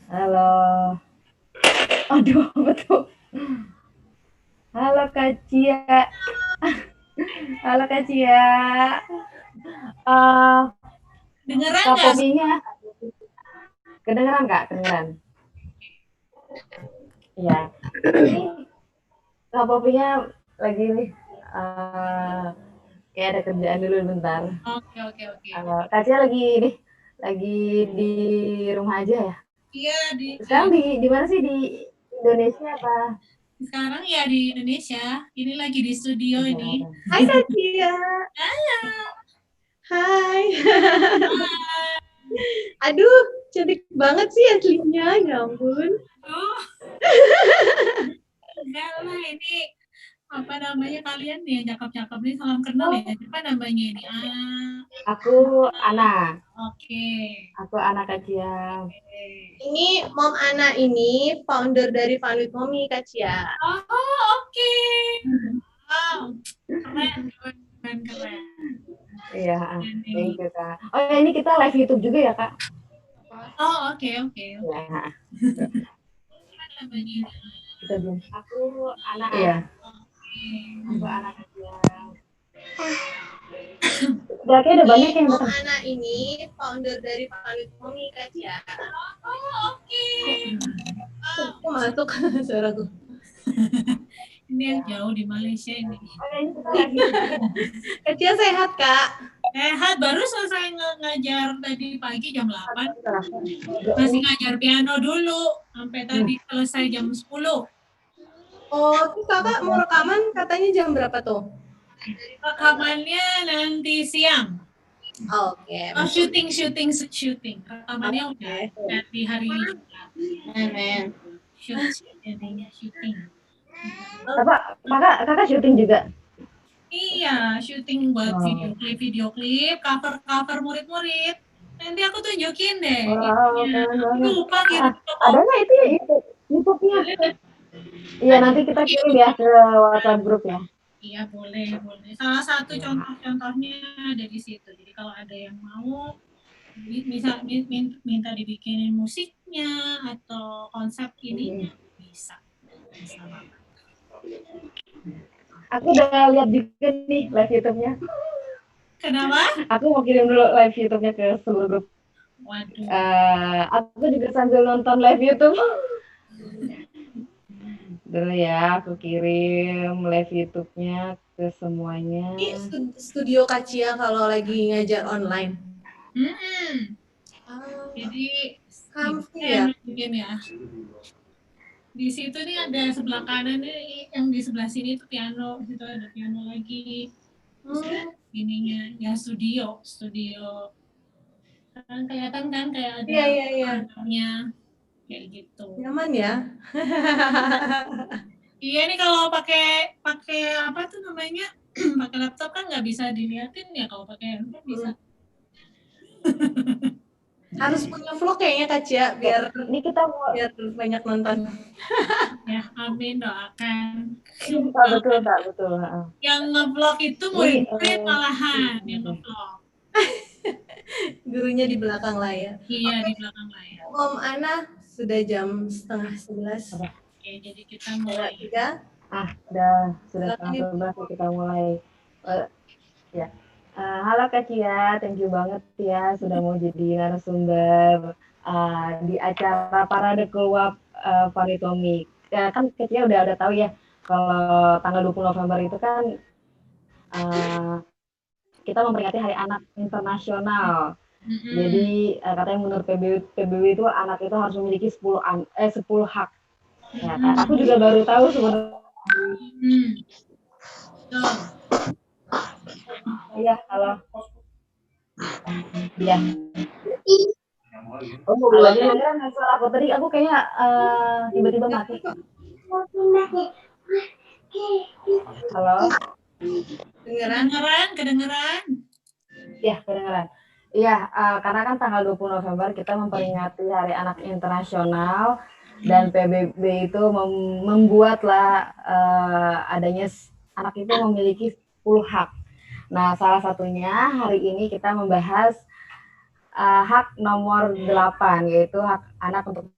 Halo. Aduh, betul. Halo Kak Cia. Halo Kak Cia. Uh, Dengeran Kak nggak? Popinya, kedengeran Kak? Kedengeran. Iya. Ini Kak Popinya lagi nih. Kayak ada kerjaan dulu bentar. Oke, oke, oke. Kak Cia lagi nih, lagi di rumah aja ya? Iya, Sekarang di mana sih, di Indonesia apa? sekarang ya di Indonesia. Ini lagi di studio Di ini. Jakarta. Hai Kak Tia. Halo. Hai. Hai. Aduh, cantik banget sih aslinya. Ya ampun. Aduh, enggak lah ini apa namanya kalian nih yang cakep-cakep nih salam kenal ya. Oh, Apa namanya ini? Ah, aku Ana. oke. Aku Ana Kak Cia. Oke. Ini Mom Ana ini founder dari Vanwit Mommy Kak Cia. Oh, oke. Wow, keren, keren, keren, keren. Iya, thank Ini. you Kak. Oh ya, ini kita live YouTube juga ya Kak? Oh, oke, oke, oke. Iya, Apa namanya ini? kita belum. Aku anak. Iya, aku Oke. anak Asia. Udah kayak udah Ini banyak yang Mom datang. Ana ini founder dari Vanwit Mommy Kak Cia. Oh, oke. Wow. Kok masuk suaraku? Ini yang jauh di Malaysia ini. Oh ya, ini kita live YouTube juga. Kak Cia sehat Kak? Sehat, baru selesai ngajar tadi pagi jam 8. Masih ngajar piano dulu. Sampai tadi selesai jam 10. Oh, terus Kakak mau rekaman katanya jam berapa tuh? Rekamannya nanti siang. Oke. Oh, syuting. Rekamannya udah di hari ini juga. Amen. Jadinya syuting. Kakak syuting juga. Iya, syuting buat video klip, cover murid-murid. Nanti aku tunjukin deh. Wow, Ininya. keren Aku banget. lupa kirim ke Ada kamu. nggak itu ya YouTube-nya? Boleh. Iya, nanti kita kirim ya ke WhatsApp grup ya. Iya, boleh, boleh. Salah satu contoh-contohnya ada di situ. Jadi kalau ada yang mau bisa minta dibikinin musiknya atau konsep ininya bisa. Bisa banget. Aku udah lihat juga nih live YouTube-nya. Kenapa? Aku mau kirim dulu live YouTube-nya ke seluruh grup. Waduh. Aku juga sambil nonton live YouTube. Dulu ya, aku kirim live YouTube-nya ke semuanya. Ini studio Kak Cia kalau lagi ngajar online. Jadi Comfy ya? mungkin ya. Di situ nih ada sebelah kanan nih, yang di sebelah sini tuh piano, di situ ada piano lagi. Ininya ya studio kan kelihatan kan kayak ada kamarnya kayak gitu. Nyaman ya? Iya nih kalau pakai pakai apa tuh namanya pakai laptop kan nggak bisa diliatin ya, kalau pakai handphone bisa. Harus punya vlog kayaknya Kak Cia biar Ini kita mau biar banyak nonton. Ya, amin, doakan. betul Kak, betul. Yang nge-vlog itu murid-murid malahan yang nge-vlog. Gurunya di belakang layar. Iya, di belakang layar. Om Ana sudah jam 10:30. Oke, jadi kita mulai. sudah setengah 11 kita mulai. Ya. Halo Kak Cia, thank you banget ya sudah mau jadi narasumber di acara Parade Keluar Paritomik. Ya, kan Kak Cia udah tahu ya kalau tanggal 20 November itu kan kita memperingati Hari Anak Internasional. Jadi katanya menurut PBB itu anak itu harus memiliki 10 hak. Ya, kan? Aku juga baru tahu sebenarnya. Iya, halo. Iya. Halo, kedengeran nggak suara aku tadi? Aku kayaknya tiba-tiba mati. Halo. Kedengeran? Iya, kedengeran. Iya, karena kan tanggal 20 November kita memperingati Hari Anak Internasional dan PBB itu membuatlah adanya anak itu memiliki 10 hak. Nah, salah satunya hari ini kita membahas hak nomor 8, yaitu hak anak untuk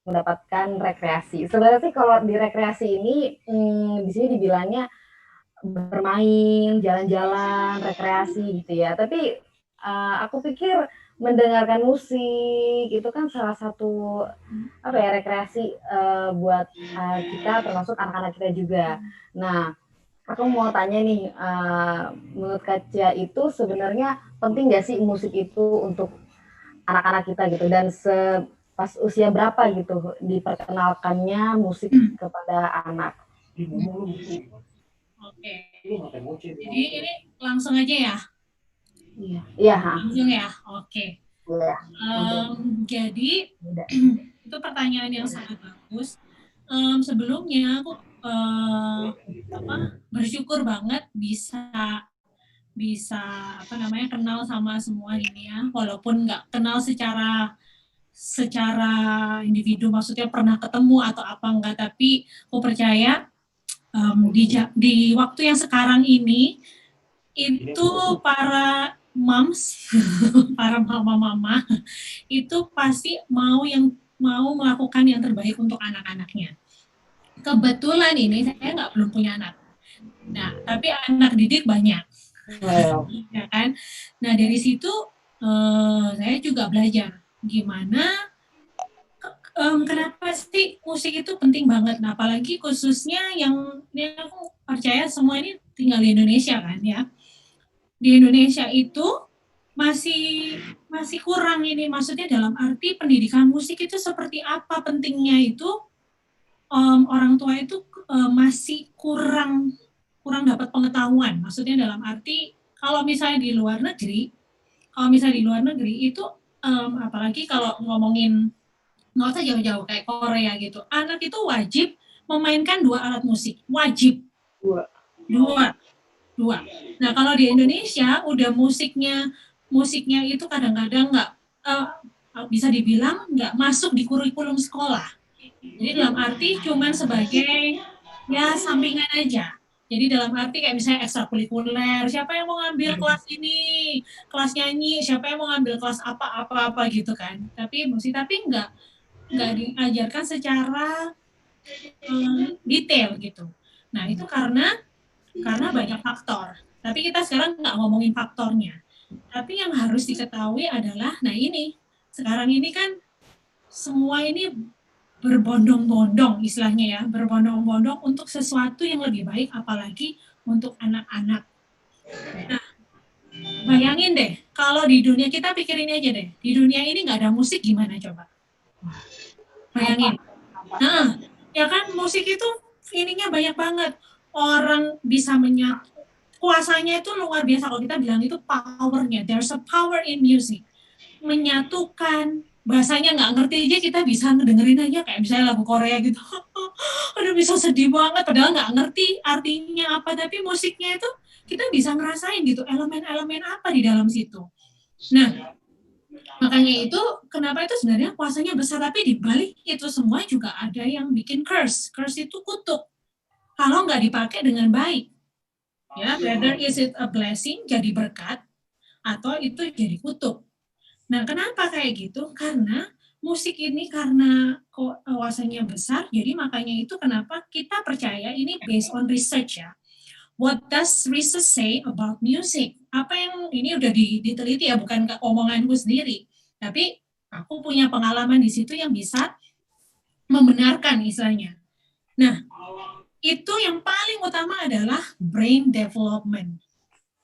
mendapatkan rekreasi. Sebenarnya sih kalau di rekreasi ini di sini dibilangnya bermain, jalan-jalan, rekreasi gitu ya. Tapi aku pikir mendengarkan musik itu kan salah satu apa ya rekreasi buat kita termasuk anak-anak kita juga. Nah, aku mau tanya nih, menurut Kak Cia itu sebenarnya penting nggak sih musik itu untuk anak-anak kita gitu dan pas usia berapa gitu diperkenalkannya musik kepada anak? Oke. Jadi ini langsung aja ya. Iya. Iya. Langsung ya. Oke. Iya. Jadi itu pertanyaan yang sangat bagus. Sebelumnya aku bersyukur banget bisa kenal sama semua ini ya, walaupun nggak kenal secara individu, maksudnya pernah ketemu atau apa enggak, tapi aku percaya di waktu yang sekarang ini itu para moms, para mama-mama itu pasti mau melakukan yang terbaik untuk anak-anaknya. Kebetulan ini saya belum punya anak. Nah, tapi anak didik banyak. Ya kan? Nah, dari situ saya juga belajar gimana kenapa sih musik itu penting banget. Nah, apalagi khususnya yang aku percaya semua ini tinggal di Indonesia kan ya. Di Indonesia itu masih kurang ini, maksudnya dalam arti pendidikan musik itu seperti apa pentingnya itu orang tua itu masih kurang dapat pengetahuan. Maksudnya dalam arti kalau misalnya di luar negeri itu apalagi kalau ngomongin nggak usah jauh-jauh kayak Korea gitu, anak itu wajib memainkan 2 alat musik, wajib. Dua. Nah, kalau di Indonesia udah musiknya itu kadang-kadang nggak bisa dibilang nggak masuk di kurikulum sekolah. Jadi dalam arti cuman sebagai ya sampingan aja. Jadi dalam arti kayak misalnya ekstrakurikuler, siapa yang mau ngambil kelas ini, kelas nyanyi, siapa yang mau ngambil kelas apa gitu kan. Tapi nggak diajarkan secara detail gitu. Nah, itu karena banyak faktor. Tapi kita sekarang nggak ngomongin faktornya. Tapi yang harus diketahui adalah, nah ini, sekarang ini kan semua ini berbondong-bondong istilahnya ya, berbondong-bondong untuk sesuatu yang lebih baik, apalagi untuk anak-anak. Nah, bayangin deh, kalau di dunia kita pikirin aja deh, di dunia ini nggak ada musik gimana coba? Bayangin. Nah, ya kan musik itu ininya banyak banget. Orang bisa menyatu, kuasanya itu luar biasa. Kalau kita bilang itu powernya, there's a power in music. Menyatukan, bahasanya nggak ngerti aja kita bisa ngedengerin aja kayak misalnya lagu Korea gitu. Aduh bisa sedih banget padahal nggak ngerti artinya apa, tapi musiknya itu kita bisa ngerasain gitu elemen-elemen apa di dalam situ. Nah, makanya itu kenapa itu sebenarnya kuasanya besar, tapi di balik itu semua juga ada yang bikin curse. Curse itu kutuk. Kalau nggak dipakai dengan baik. Ya, whether is it a blessing jadi berkat atau itu jadi kutuk. Nah, kenapa kayak gitu? Karena musik ini karena kuasanya besar, jadi makanya itu kenapa kita percaya ini based on research ya. What does research say about music? Apa yang ini udah diteliti ya, bukan omonganku sendiri. Tapi aku punya pengalaman di situ yang bisa membenarkan istilahnya. Nah, itu yang paling utama adalah brain development.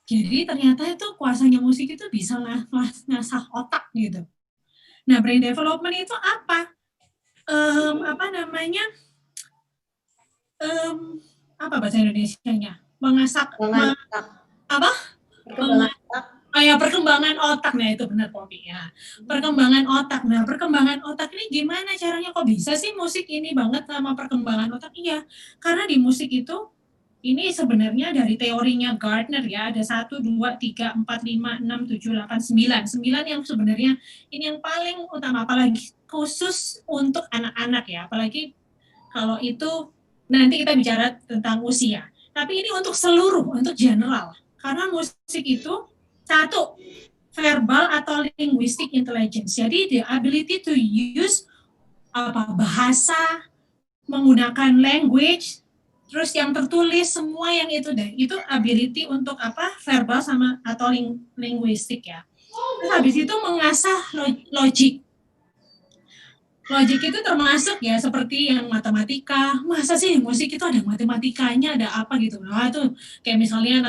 Jadi ternyata itu kuasanya musik itu bisa ngasah otak gitu. Nah, brain development itu apa? Apa bahasa Indonesianya? Perkembangan otak. Nah, itu benar Poppy ya. Perkembangan otak. Nah, perkembangan otak ini gimana caranya? Kok bisa sih musik ini banget sama perkembangan otak? Iya, karena di musik itu ini sebenarnya dari teorinya Gardner ya, ada 1, 2, 3, 4, 5, 6, 7, 8, 9. 9 yang sebenarnya ini yang paling utama, apalagi khusus untuk anak-anak ya, apalagi kalau itu nanti kita bicara tentang usia. Tapi ini untuk seluruh, untuk general. Karena musik itu, 1, verbal atau linguistic intelligence. Jadi the ability to use bahasa, menggunakan language, terus yang tertulis semua yang itu deh. Itu ability untuk verbal sama atau linguistik ya. Terus habis itu mengasah logik. Logik itu termasuk ya seperti yang matematika. Masa sih musik itu ada matematikanya, ada apa gitu. Nah, itu kayak misalnya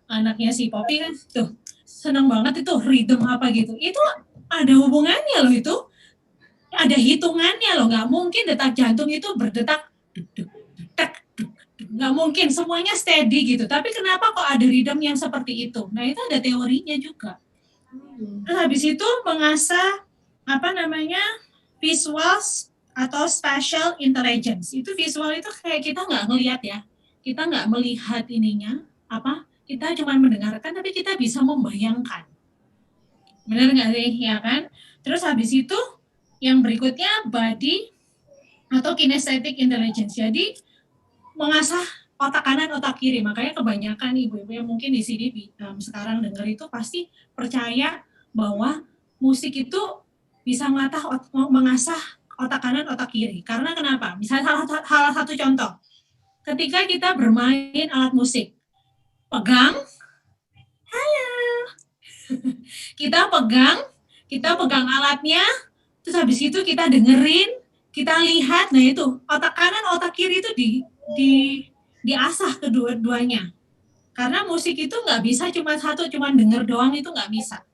anaknya si Poppy kan tuh seneng banget itu rhythm apa gitu. Itu ada hubungannya loh itu. Ada hitungannya loh, nggak mungkin detak jantung itu berdetak nggak mungkin semuanya steady gitu. Tapi kenapa kok ada rhythm yang seperti itu? Nah, itu ada teorinya juga. Terus habis itu mengasah visuals atau spatial intelligence. Itu visual itu kayak kita nggak ngelihat ya. Kita nggak melihat ininya, kita cuma mendengarkan, tapi kita bisa membayangkan. Benar nggak sih? Ya kan? Terus habis itu, yang berikutnya body atau kinesthetic intelligence. Jadi, mengasah otak kanan, otak kiri. Makanya kebanyakan ibu-ibu yang mungkin di sini sekarang dengar itu pasti percaya bahwa musik itu bisa mengasah otak kanan, otak kiri. Karena kenapa? Misalnya salah satu contoh. Ketika kita bermain alat musik, pegang, halo. kita pegang alatnya, terus habis itu kita dengerin, kita lihat, nah itu otak kanan, otak kiri itu diasah kedua-duanya. Karena musik itu nggak bisa cuma denger doang itu nggak bisa.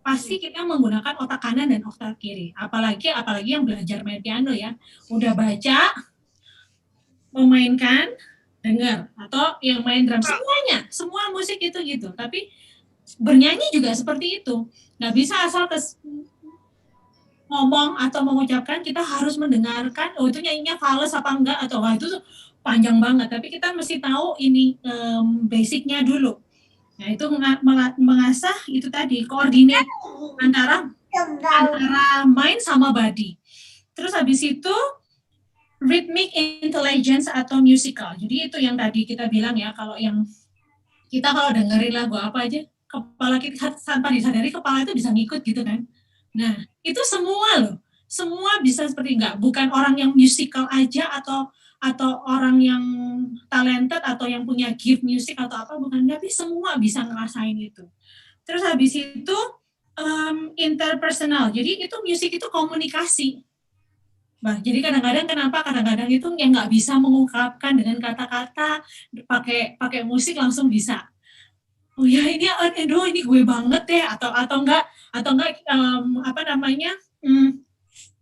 Pasti kita menggunakan otak kanan dan otak kiri. Apalagi yang belajar main piano ya, udah baca, memainkan, dengar, atau yang main drum, semua musik itu gitu. Tapi bernyanyi juga seperti itu. Nggak bisa asal ngomong atau mengucapkan, kita harus mendengarkan, itu nyanyinya fals apa enggak, atau itu panjang banget. Tapi kita mesti tahu ini basicnya dulu. Nah, itu mengasah itu tadi, koordinat antara mind sama body. Terus habis itu, rhythmic intelligence atau musical. Jadi itu yang tadi kita bilang ya, kalau dengerin lagu apa aja, kepala kita tanpa disadari kepala itu bisa ngikut gitu kan. Nah, itu semua bisa seperti bukan orang yang musical aja atau orang yang talented atau yang punya gift music atau apa, bukan, tapi semua bisa ngerasain itu. Terus habis itu interpersonal. Jadi itu musik itu komunikasi. Nah, jadi kadang-kadang itu yang nggak bisa mengungkapkan dengan kata-kata, pakai musik langsung bisa. Oh ya, ini gue banget deh, atau enggak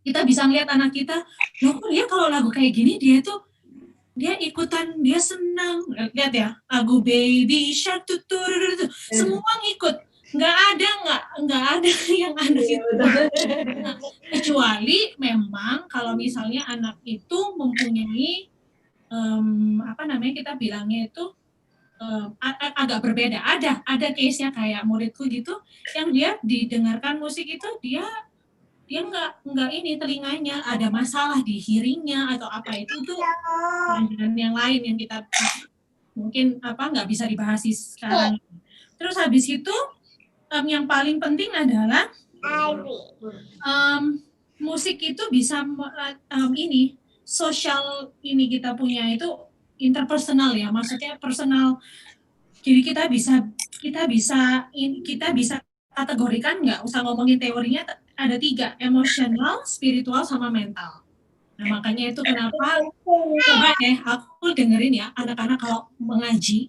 kita bisa ngeliat anak kita, loh kok dia kalau lagu kayak gini dia ikutan, dia senang. Lihat ya, lagu Baby Shark semua ngikut. Nggak ada yang anak itu. Kecuali memang kalau misalnya anak itu mempunyai kita bilangnya itu agak berbeda. Ada case-nya kayak muridku gitu, yang dia didengarkan musik itu dia nggak telinganya ada masalah di hearingnya atau apa, itu tuh pelajaran yang lain yang kita mungkin nggak bisa dibahas sekarang. Terus habis itu yang paling penting adalah musik itu bisa sosial kita punya itu interpersonal ya, maksudnya personal. Jadi kita bisa kategorikan, nggak usah ngomongin teorinya, ada 3, emosional, spiritual, sama mental. Nah, makanya itu kenapa coba deh aku dengerin ya anak-anak kalau mengaji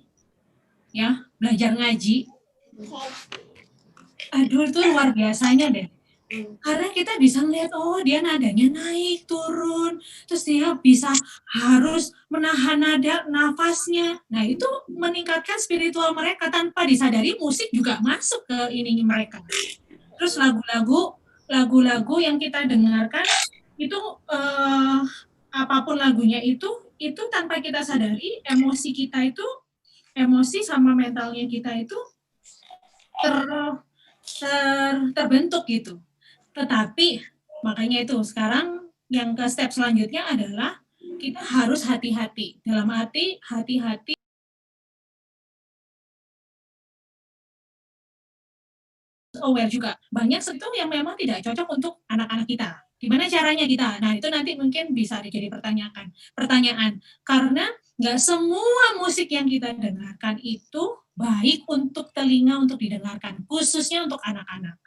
ya, belajar ngaji, aduh itu luar biasanya deh. Karena kita bisa ngeliat, dia nadanya naik, turun, terus dia bisa harus menahan nafasnya. Nah, itu meningkatkan spiritual mereka tanpa disadari, musik juga masuk ke mereka. Terus lagu-lagu yang kita dengarkan itu apapun lagunya itu tanpa kita sadari, emosi sama mentalnya kita itu terbentuk gitu. Tetapi makanya itu sekarang yang ke step selanjutnya adalah kita harus hati-hati. Dalam arti hati-hati aware juga. Banyak itu yang memang tidak cocok untuk anak-anak kita. Gimana caranya kita? Nah, itu nanti mungkin bisa jadi pertanyaan. Karena nggak semua musik yang kita dengarkan itu baik untuk telinga untuk didengarkan, khususnya untuk anak-anak.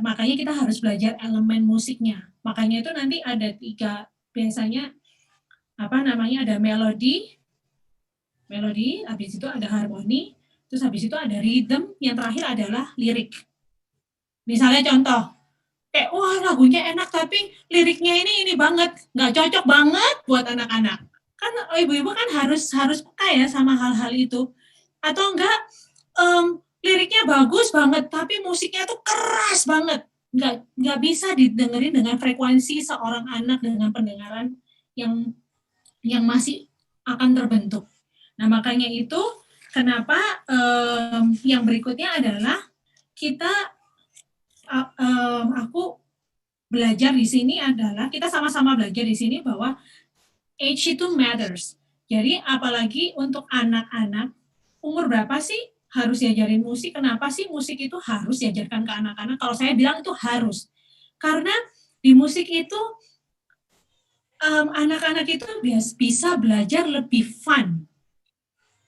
Makanya kita harus belajar elemen musiknya. Makanya itu nanti ada 3, biasanya ada melodi, habis itu ada harmoni, terus habis itu ada rhythm, yang terakhir adalah lirik. Misalnya contoh, kayak wah lagunya enak tapi liriknya ini banget, nggak cocok banget buat anak-anak. Kan ibu-ibu kan harus peka ya sama hal-hal itu. Atau enggak liriknya bagus banget tapi musiknya tuh keras banget. Nggak bisa didengerin dengan frekuensi seorang anak dengan pendengaran yang masih akan terbentuk. Nah, makanya itu kenapa yang berikutnya adalah aku belajar di sini adalah kita sama-sama belajar di sini bahwa age itu matters. Jadi apalagi untuk anak-anak, umur berapa sih harus diajarin musik? Kenapa sih musik itu harus diajarkan ke anak-anak? Kalau saya bilang itu harus. Karena di musik itu anak-anak itu bisa belajar lebih fun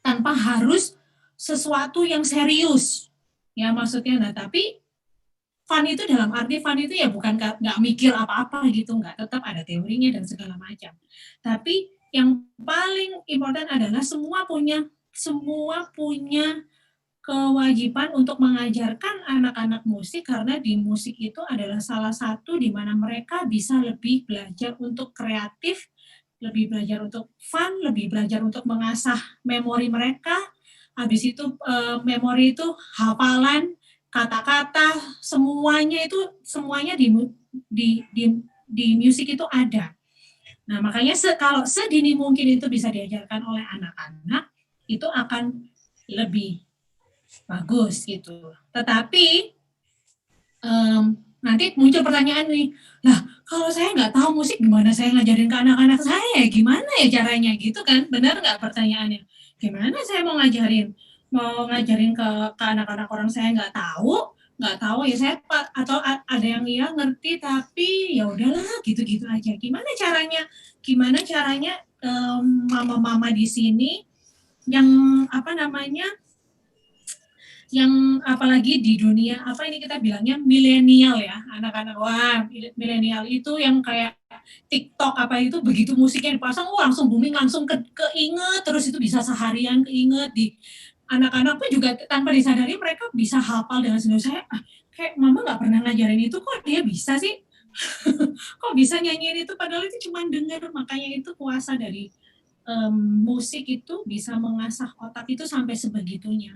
tanpa harus sesuatu yang serius. Ya maksudnya, nah tapi fun itu dalam arti fun itu ya bukan nggak mikir apa-apa gitu, nggak, tetap ada teorinya dan segala macam. Tapi yang paling important adalah semua punya kewajiban untuk mengajarkan anak-anak musik, karena di musik itu adalah salah satu di mana mereka bisa lebih belajar untuk kreatif, lebih belajar untuk fun, lebih belajar untuk mengasah memori mereka. Habis itu memori itu hafalan, kata-kata, semuanya di musik itu ada. Nah, makanya kalau sedini mungkin itu bisa diajarkan oleh anak-anak, itu akan lebih bagus gitu. Tetapi nanti muncul pertanyaan nih, lah kalau saya nggak tahu musik gimana saya ngajarin ke anak-anak saya, gimana ya caranya gitu kan? Benar nggak pertanyaannya? Gimana saya mau ngajarin ke anak-anak orang saya nggak tahu ya saya atau ada yang iya ngerti tapi ya udahlah gitu-gitu aja. Gimana caranya mama-mama di sini yang yang apalagi di dunia ini kita bilangnya milenial ya, anak-anak milenial itu yang kayak TikTok itu begitu musiknya dipasang langsung booming, langsung keinget terus, itu bisa seharian keinget. Di anak-anak pun juga tanpa disadari mereka bisa hafal dengan sendiri. Saya kayak mama nggak pernah ngajarin itu, kok dia bisa sih kok bisa nyanyiin itu, padahal itu cuma denger. Makanya itu kuasa dari musik itu bisa mengasah otak itu sampai sebegitunya.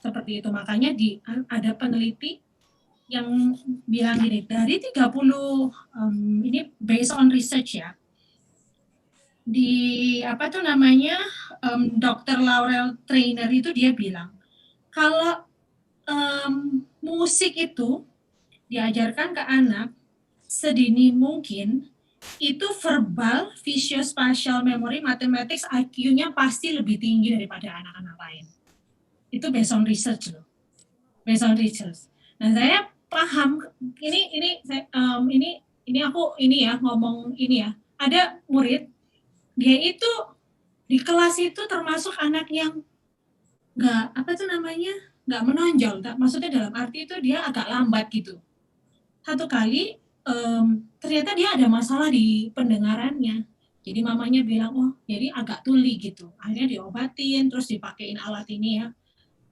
Seperti itu. Makanya ada peneliti yang bilang gini, dari 30 ini based on research ya. Di Dr. Laurel Trainer itu dia bilang kalau musik itu diajarkan ke anak sedini mungkin, itu verbal, visual-spatial memory, mathematics, IQ-nya pasti lebih tinggi daripada anak-anak lain. Itu based on research loh. Based on research. Nah, saya paham ini aku ngomong ini ya. Ada murid, dia itu di kelas itu termasuk anak yang nggak menonjol. Maksudnya dalam arti itu dia agak lambat gitu. Satu kali ternyata dia ada masalah di pendengarannya. Jadi mamanya bilang, oh jadi agak tuli gitu. Akhirnya diobatin, terus dipakein alat ini ya.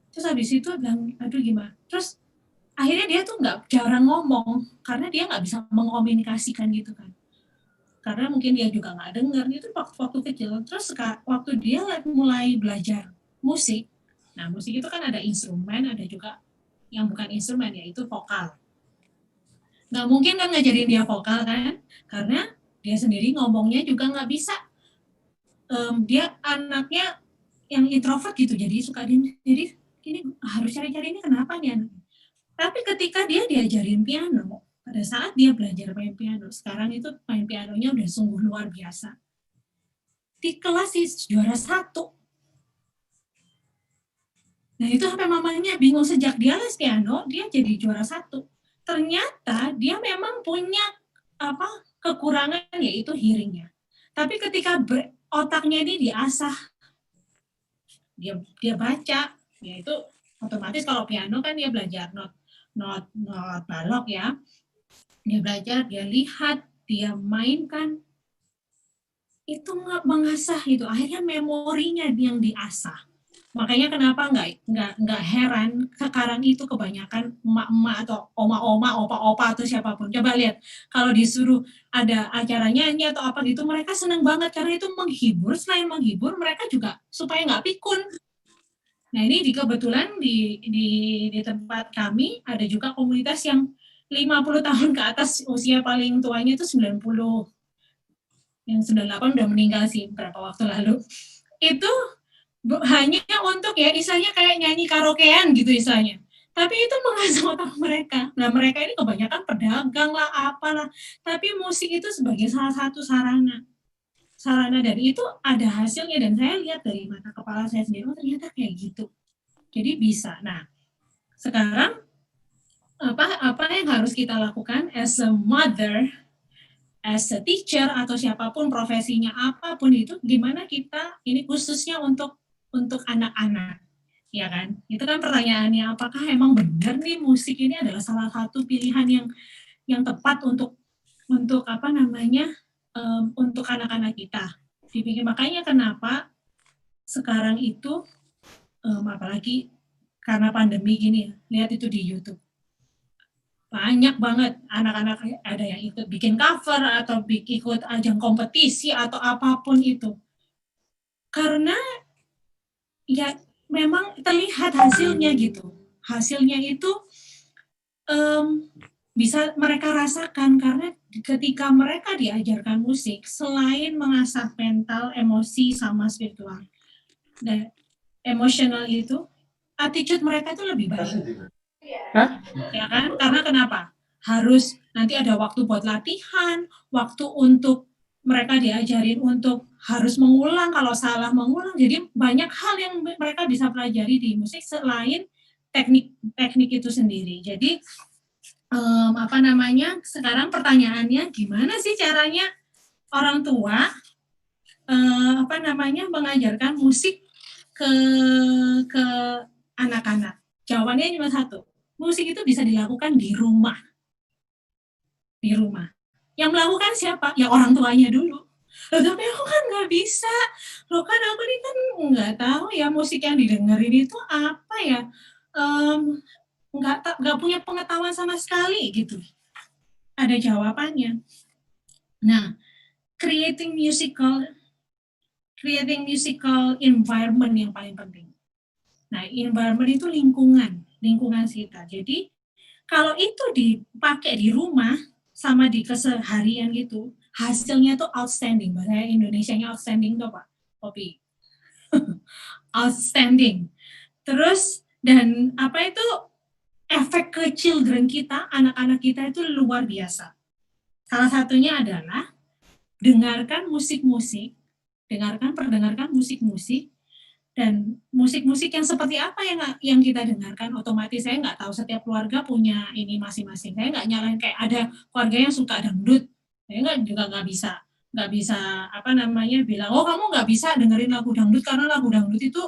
Terus habis itu bilang, aduh gimana? Terus akhirnya dia tuh jarang ngomong, karena dia nggak bisa mengkomunikasikan gitu kan. Karena mungkin dia juga nggak dengar, itu waktu kecil. Terus waktu dia mulai belajar musik, nah musik itu kan ada instrumen, ada juga yang bukan instrumen, yaitu vokal. Nggak mungkin kan ngajarin dia vokal kan, karena dia sendiri ngomongnya juga nggak bisa. Dia anaknya yang introvert gitu, jadi suka jadi ini harus cari-cari ini kenapa nih anak. Tapi ketika dia diajarin piano, pada saat dia belajar main piano, sekarang itu main pianonya udah sungguh luar biasa. Di kelas sih juara 1. Nah itu sampai mamanya bingung, sejak dia les piano, dia jadi juara 1. Ternyata dia memang punya kekurangan yaitu hearingnya. Tapi ketika otaknya ini diasah, dia baca, ya itu otomatis kalau piano kan dia belajar not balok ya. Dia belajar, dia lihat, dia mainkan, itu mengasah itu, akhirnya memorinya yang diasah. Makanya kenapa nggak heran sekarang itu kebanyakan emak-emak atau oma-oma, opa-opa atau siapapun. Coba lihat kalau disuruh ada acara nyanyi atau apa gitu, mereka senang banget karena itu menghibur. Selain menghibur, mereka juga supaya nggak pikun. Nah ini kebetulan di tempat kami ada juga komunitas yang 50 tahun ke atas, usia paling tuanya itu 90. Yang 98 udah meninggal sih beberapa waktu lalu. Itu hanya untuk ya istilahnya kayak nyanyi karaokean gitu istilahnya. Tapi itu mengasah otak mereka. Nah mereka ini kebanyakan pedagang lah, apalah. Tapi musik itu sebagai salah satu sarana dari itu ada hasilnya. Dan saya lihat dari mata kepala saya sendiri, oh ternyata kayak gitu. Jadi bisa. Nah sekarang apa yang harus kita lakukan as a mother, as a teacher atau siapapun profesinya apapun itu, gimana kita ini khususnya untuk anak-anak, ya kan? Itu kan pertanyaannya, apakah emang benar nih musik ini adalah salah satu pilihan yang tepat untuk apa namanya untuk anak-anak kita? Dipikir, makanya kenapa sekarang itu apalagi karena pandemi gini, lihat itu di YouTube. Banyak banget anak-anak ada yang ikut bikin cover atau ikut ajang kompetisi atau apapun itu. Karena ya memang terlihat hasilnya gitu. Hasilnya itu bisa mereka rasakan karena ketika mereka diajarkan musik, selain mengasah mental, emosi, sama spiritual dan emosional itu, attitude mereka itu lebih baik. Ya kan? Karena kenapa? Harus nanti ada waktu buat latihan, waktu untuk mereka diajarin untuk harus mengulang, kalau salah mengulang. Jadi banyak hal yang mereka bisa pelajari di musik selain teknik itu sendiri. Jadi apa namanya? Sekarang pertanyaannya gimana sih caranya orang tua apa namanya mengajarkan musik ke anak-anak? Jawabannya cuma satu. Musik itu bisa dilakukan di rumah. Di rumah. Yang melakukan siapa? Ya orang tuanya dulu. Loh, tapi aku kan nggak bisa. Loh kan aku ini kan nggak tahu ya musik yang didengerin itu apa ya. Nggak punya pengetahuan sama sekali gitu. Ada jawabannya. Nah, creating musical environment yang paling penting. Nah, environment itu lingkungan kita. Jadi kalau itu dipakai di rumah sama di keseharian gitu, hasilnya tuh outstanding. Bahasa Indonesianya outstanding tuh Pak Kopi. Outstanding. Terus dan apa itu efek ke children kita, anak-anak kita itu luar biasa. Salah satunya adalah perdengarkan musik-musik dan musik-musik yang seperti apa yang kita dengarkan. Otomatis saya nggak tahu setiap keluarga punya ini masing-masing. Saya nggak nyalain kayak ada keluarga yang suka dangdut, saya nggak bisa apa namanya bilang oh kamu nggak bisa dengerin lagu dangdut karena lagu dangdut itu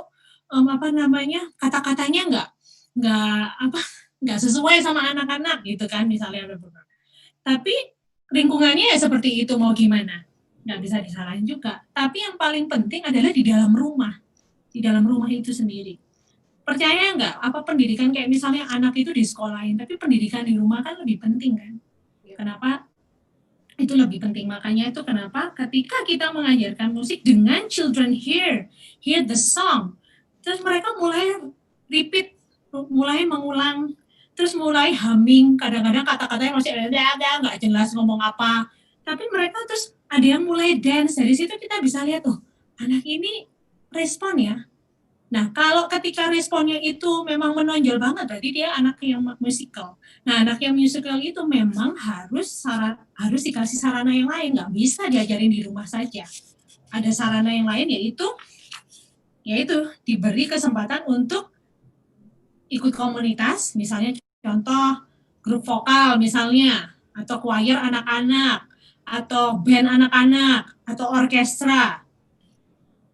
apa namanya kata-katanya nggak sesuai sama anak-anak gitu kan misalnya. Tapi lingkungannya ya seperti itu, mau gimana, nggak bisa disalahin juga. Tapi yang paling penting adalah di dalam rumah itu sendiri. Percaya nggak, apa pendidikan kayak misalnya anak itu di sekolahin, tapi pendidikan di rumah kan lebih penting kan? Kenapa? Itu lebih penting. Makanya itu kenapa ketika kita mengajarkan musik dengan children hear the song, terus mereka mulai repeat, mulai mengulang, terus mulai humming, kadang-kadang kata-katanya masih ada nggak jelas ngomong apa, tapi mereka terus ada yang mulai dance. Dari situ kita bisa lihat, oh anak ini respon ya. Nah, kalau ketika responnya itu memang menonjol banget, berarti dia anak yang musikal. Nah, anak yang musikal itu memang harus dikasih sarana yang lain, nggak bisa diajarin di rumah saja. Ada sarana yang lain yaitu diberi kesempatan untuk ikut komunitas, misalnya contoh grup vokal misalnya, atau choir anak-anak, atau band anak-anak, atau orkestra.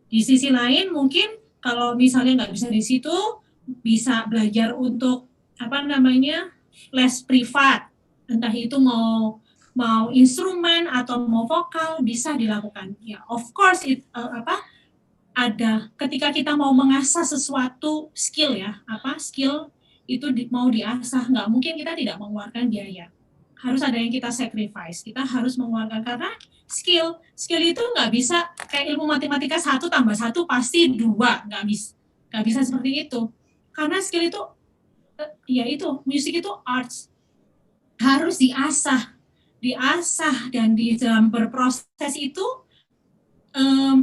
Di sisi lain mungkin kalau misalnya nggak bisa di situ, bisa belajar untuk les privat, entah itu mau instrumen atau mau vokal, bisa dilakukan. Ya, of course ada ketika kita mau mengasah sesuatu skill ya, skill itu mau diasah, nggak mungkin kita tidak mengeluarkan biaya. Harus ada yang kita sacrifice, kita harus mengeluarkan karena skill itu nggak bisa kayak ilmu matematika 1 + 1 pasti 2, nggak bisa seperti itu. Karena skill itu ya itu, musik itu arts, harus diasah dan di dalam berproses itu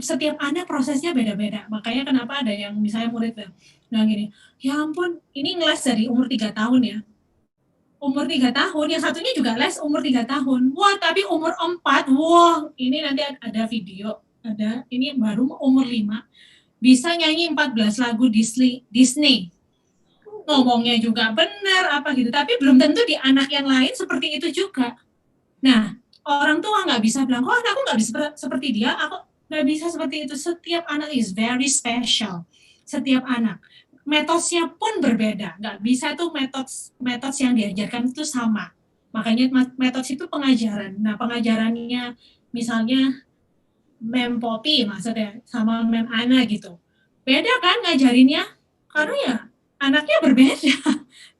setiap anak prosesnya beda-beda. Makanya kenapa ada yang misalnya murid bilang gini, ya ampun, ini ngeles dari umur 3 tahun ya. Umur 3 tahun, yang satunya juga les umur 3 tahun. Wah, tapi umur 4, wah, ini nanti ada video, ini baru umur 5, bisa nyanyi 14 lagu Disney. Ngomongnya juga benar, gitu. Tapi belum tentu di anak yang lain seperti itu juga. Nah, orang tua nggak bisa bilang, oh anakku nggak bisa seperti dia, aku nggak bisa seperti itu. Setiap anak is very special. Setiap anak. Metodenya pun berbeda. Nggak bisa tuh metode yang diajarkan itu sama. Makanya metode itu pengajaran. Nah, pengajarannya misalnya Mem Poppy maksudnya sama Mem Ana gitu. Beda kan ngajarinnya? Karena ya anaknya berbeda.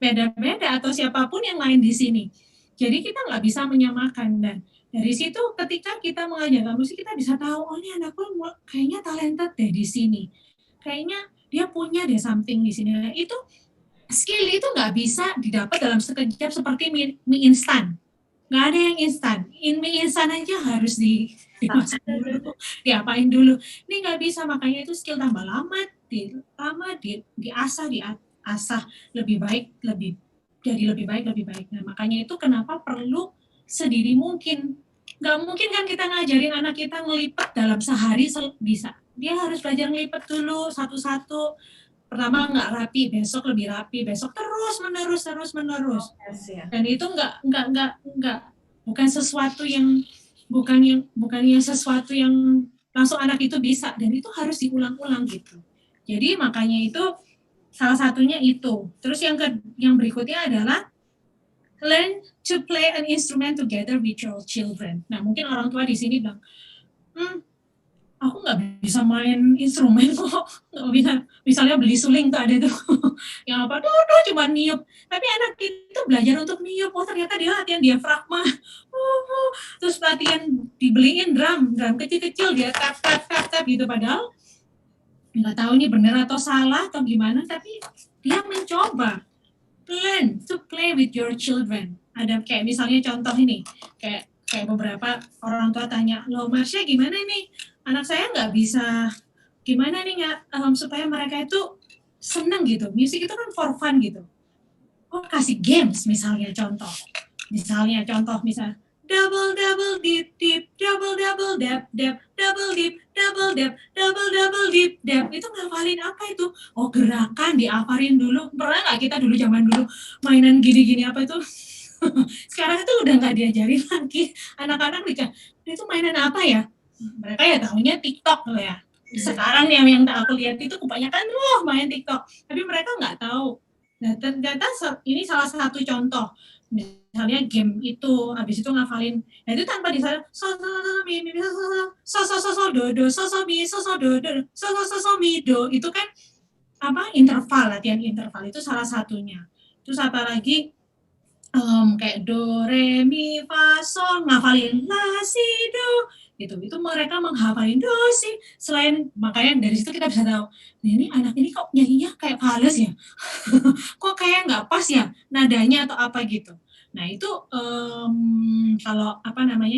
Beda-beda atau siapapun yang lain di sini. Jadi kita nggak bisa menyamakan, dan dari situ ketika kita mengajarkan musik kita bisa tahu, oh ini anakku kayaknya talented deh di sini, kayaknya dia punya deh something di sini. Nah, itu skill itu nggak bisa didapat dalam sekejap seperti mie instan. Nggak ada yang instan. Mie instan aja harus dimasak dulu, diapain dulu. Ini nggak bisa, makanya itu skill tambah lama diasah lebih baik, jadi lebih baik. Nah, makanya itu kenapa perlu sedini mungkin. Nggak mungkin kan kita ngajarin anak kita ngelipat dalam sehari bisa. Dia harus belajar ngelipat dulu satu-satu. Pertama nggak rapi, besok lebih rapi, besok terus menerus. Dan itu bukan sesuatu yang sesuatu yang langsung anak itu bisa, dan itu harus diulang-ulang gitu. Jadi makanya itu salah satunya itu. Terus yang berikutnya adalah learn to play an instrument together with your children. Nah, mungkin orang tua di sini bilang, aku nggak bisa main instrumen kok, nggak bisa. Misalnya beli suling tuh ada tuh, yang cuma niup. Tapi anak itu belajar untuk niup, ternyata dia latihan diafragma. Terus latihan dibeliin drum kecil-kecil, dia tap gitu, padahal nggak tahu ini benar atau salah atau gimana, tapi dia mencoba. Learn to play with your children. Ada kayak misalnya contoh ini, kayak beberapa orang tua tanya, loh Marsha gimana nih, anak saya nggak bisa, gimana nih supaya mereka itu seneng gitu, musik itu kan for fun gitu. Oh, kasih games misalnya contoh double dip dip, double dap dap, double dip double dip dap. Itu ngafalin apa itu? Oh, gerakan diafarin dulu. Pernah nggak kita dulu zaman dulu mainan gini-gini apa itu? Sekarang itu udah nggak diajarin lagi. Anak-anak itu mainan apa ya? Mereka ya tahunya TikTok loh ya. Sekarang yang aku lihat itu kebanyakan main TikTok, tapi mereka nggak tahu. Nah, ternyata ini salah satu contoh. Misalnya game itu, habis itu ngafalin, nah itu tanpa disadar, do, itu kan interval, latihan interval itu salah satunya. Terus apa lagi, kayak do, re, mi, fa, sol, ngafalin la, si, do, gitu. Itu mereka menghafalin do, si. Selain, makanya dari situ kita bisa tahu, ini anak ini kok nyanyinya kayak fales ya, kok kayak nggak pas ya nadanya atau apa gitu. Nah itu kalau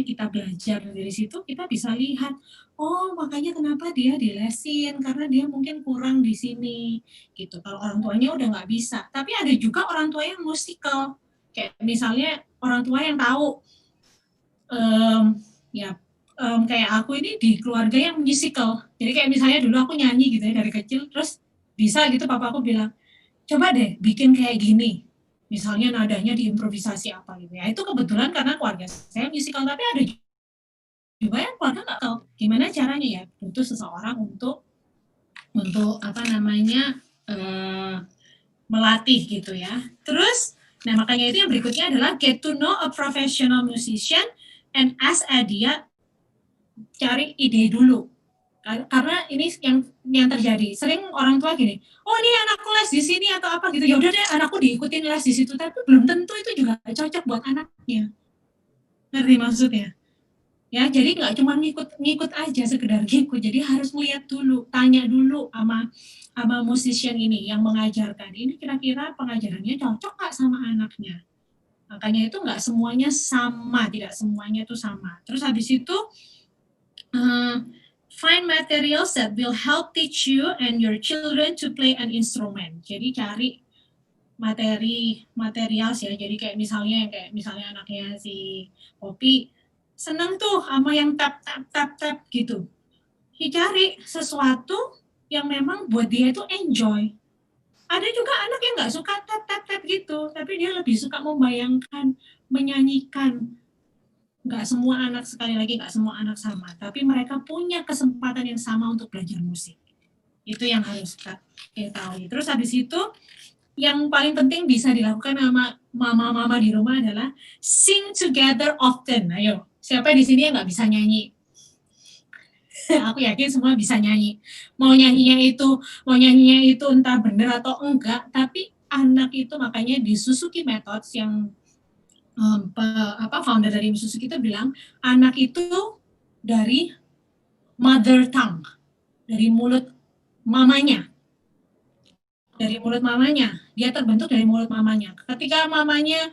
kita belajar dari situ, kita bisa lihat, oh makanya kenapa dia dilesin, karena dia mungkin kurang di sini gitu. Kalau orang tuanya udah nggak bisa. Tapi ada juga orang tua yang musikal, kayak misalnya orang tua yang tahu kayak aku ini di keluarga yang musical. Jadi kayak misalnya dulu aku nyanyi gitu ya dari kecil, terus bisa gitu papa aku bilang, coba deh bikin kayak gini. misalnya nadanya diimprovisasi apa gitu ya. Itu kebetulan karena keluarga saya musikal, tapi ada juga yang keluarga nggak tahu gimana caranya ya. Butuh seseorang untuk apa namanya melatih gitu ya. Terus, nah makanya itu yang berikutnya adalah get to know a professional musician and ask dia cari ide dulu. Karena ini yang terjadi. Sering orang tua gini, oh ini anakku les di sini atau apa gitu. Ya udah deh anakku diikutin les di situ, tapi belum tentu itu juga cocok buat anaknya. Ngerti maksudnya? Ya, jadi nggak cuma ngikut aja, sekedar ngikut. Jadi harus melihat dulu, tanya dulu sama musician ini yang mengajarkan. Ini kira-kira pengajarannya cocok nggak sama anaknya? Makanya itu nggak semuanya sama, tidak semuanya itu sama. Terus habis itu find materials that will help teach you and your children to play an instrument. Jadi cari material ya. Jadi kayak misalnya anaknya si Poppy senang tuh sama yang tap gitu. Cari sesuatu yang memang buat dia itu enjoy. Ada juga anak yang nggak suka tap gitu, tapi dia lebih suka membayangkan, menyanyikan. Nggak semua anak, sekali lagi nggak semua anak sama, tapi mereka punya kesempatan yang sama untuk belajar musik. Itu yang harus kita ketahui. Terus habis itu yang paling penting bisa dilakukan sama mama-mama di rumah adalah sing together often. Ayo, siapa di sini yang nggak bisa nyanyi? Aku yakin semua bisa nyanyi. Mau nyanyinya itu entah benar atau enggak, tapi anak itu makanya di Suzuki Methods yang founder dari Suzuki itu bilang anak itu dari mother tongue, dari mulut mamanya. Dia terbentuk dari mulut mamanya. Ketika mamanya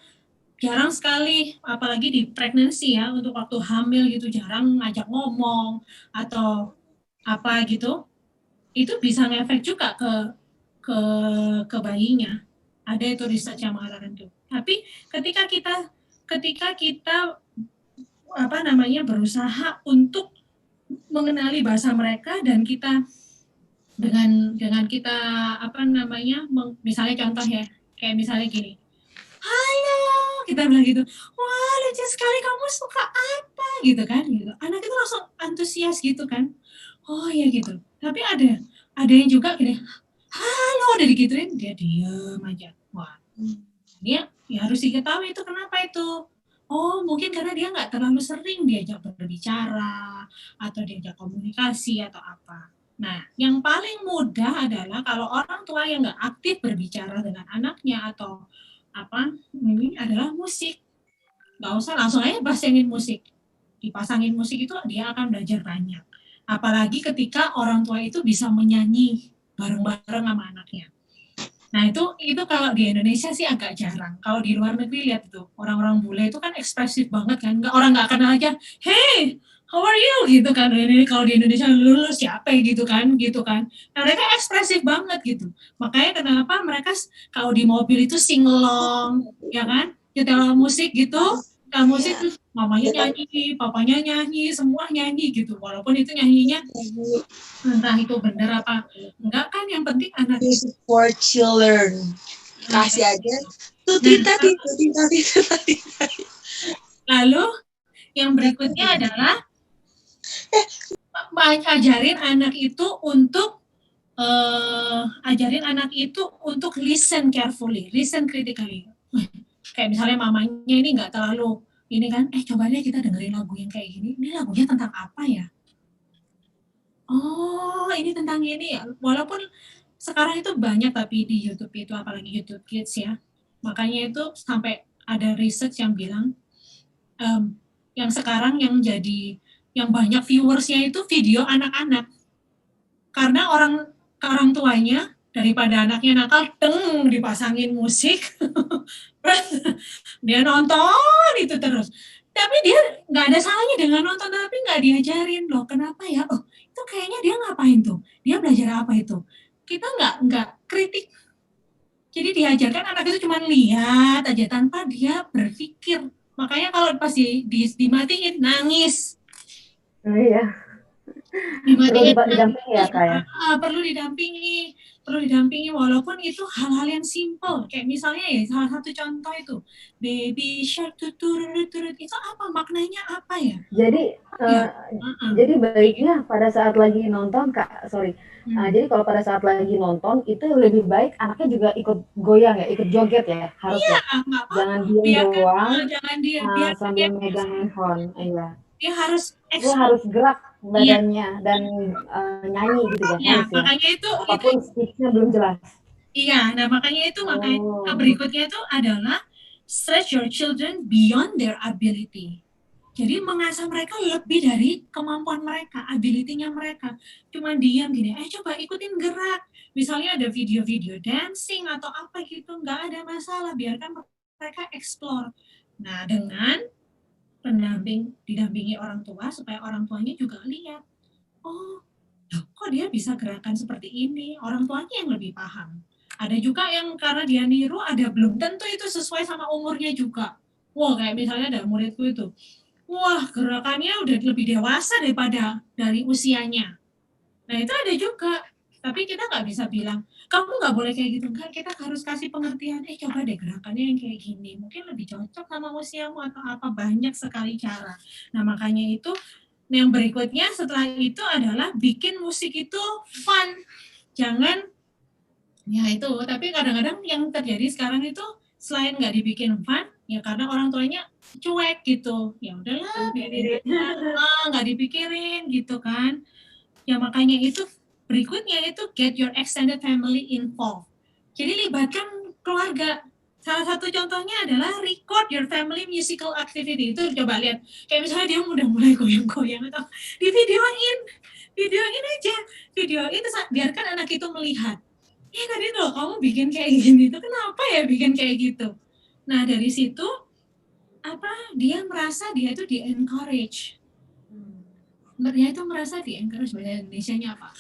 jarang sekali, apalagi di pregnancy ya, untuk waktu hamil gitu, jarang ngajak ngomong atau apa gitu, itu bisa ngefek juga ke bayinya. Ada itu research yang mengatakan itu. Tapi ketika kita berusaha untuk mengenali bahasa mereka dan kita dengan kita misalnya contoh ya, kayak misalnya gini, halo, kita bilang gitu, wah lucu sekali, kamu suka apa gitu kan, gitu. Anak itu langsung antusias gitu kan, oh ya gitu. Tapi ada yang juga gini, halo, udah digituin dia diem aja. Wah, dia ya harus diketahui itu kenapa itu. Oh, mungkin karena dia nggak terlalu sering diajak berbicara atau diajak komunikasi atau apa. Nah, yang paling mudah adalah kalau orang tua yang nggak aktif berbicara dengan anaknya atau ini adalah musik. Nggak usah, langsung aja pasangin musik. Dipasangin musik itu dia akan belajar banyak. Apalagi ketika orang tua itu bisa menyanyi bareng-bareng sama anaknya. Nah, itu kalau di Indonesia sih agak jarang. Kalau di luar negeri lihat itu, orang-orang bule itu kan ekspresif banget kan. Orang nggak kenal aja, hey, how are you? Gitu kan. Ini kalau di Indonesia, lu siapa gitu kan. Nah, mereka ekspresif banget gitu. Makanya kenapa mereka kalau di mobil itu singelong, ya kan? Nyetel musik gitu. Nyetel musik terus mamanya nyanyi, papanya nyanyi, semua nyanyi gitu. Walaupun itu nyanyinya entah itu bener apa enggak kan, yang penting anak itu for children. Kasih aja tutita. Lalu yang berikutnya adalah ajarin anak itu untuk listen carefully, listen critically. Kayak misalnya mamanya ini nggak terlalu ini kan, coba deh kita dengerin lagu yang kayak gini. Ini lagunya tentang apa ya? Oh, ini tentang ini ya. Walaupun sekarang itu banyak tapi di YouTube itu, apalagi YouTube Kids ya. Makanya itu sampai ada research yang bilang yang sekarang yang banyak viewersnya itu video anak-anak. Karena orang tuanya daripada anaknya nakal, dipasangin musik, dia nonton itu terus. Tapi dia nggak ada salahnya dengan nonton, tapi nggak diajarin loh. Kenapa ya? Oh, itu kayaknya dia ngapain tuh? Dia belajar apa itu? Kita nggak kritik. Jadi diajarkan anak itu cuma lihat aja tanpa dia berpikir. Makanya kalau pas dimatiin nangis. Iya. Dimatiin perlu didampingi ya, Kak ya? Perlu didampingi. perlu didampingi walaupun itu hal-hal yang simple. Kayak misalnya ya salah satu contoh itu baby shark turut itu apa maknanya apa ya? Jadi Ya. jadi baiknya pada saat lagi nonton Kak, sorry. Hmm. Jadi kalau pada saat lagi nonton itu lebih baik anaknya juga ikut goyang ya, ikut joget ya, harus Iya, ya. nggak apa-apa. Jangan diem Biarkan, doang jangan biarkan sambil dia megang handphone. Iya. dia harus Dia explore. harus gerak Iya, badannya dan nyanyi gitu ya, ya harus ya. makanya itu Walaupun speech-nya belum jelas. iya. Nah makanya itu makanya Oh. berikutnya itu adalah stretch your children beyond their ability. Jadi mengasah mereka lebih dari kemampuan mereka, ability-nya mereka. Cuma diam gini, coba ikutin gerak. Misalnya ada video-video dancing atau apa gitu, nggak ada masalah. Biarkan mereka explore. Nah, dengan didampingi orang tua, supaya orang tuanya juga lihat, oh, kok dia bisa gerakan seperti ini, orang tuanya yang lebih paham. Ada juga yang karena dia niru, ada belum tentu itu sesuai sama umurnya juga. Wah, kayak misalnya ada muridku itu, wah gerakannya udah lebih dewasa daripada dari usianya. Nah itu ada juga, tapi kita nggak bisa bilang, kamu nggak boleh kayak gitu. Enggak, kita harus kasih pengertian, coba deh gerakannya yang kayak gini, mungkin lebih cocok sama usiamu atau apa, banyak sekali cara. Nah makanya itu, yang berikutnya setelah itu adalah bikin musik itu fun. Jangan, ya itu, tapi kadang-kadang yang terjadi sekarang itu, selain nggak dibikin fun, ya karena orang tuanya cuek gitu, ya udahlah biarin aja, nggak dipikirin gitu kan. Ya makanya itu berikutnya itu get your extended family involved. Jadi libatkan keluarga. Salah satu contohnya adalah record your family musical activity. Itu coba lihat, kayak misalnya dia udah mulai goyang-goyang atau di videoin aja, videoin terus biarkan anak itu melihat. Tadi loh kamu bikin kayak gini, itu kenapa ya bikin kayak gitu? Nah dari situ dia merasa dia itu di encourage. Dia itu merasa di encourage, bahasa Indonesianya apa?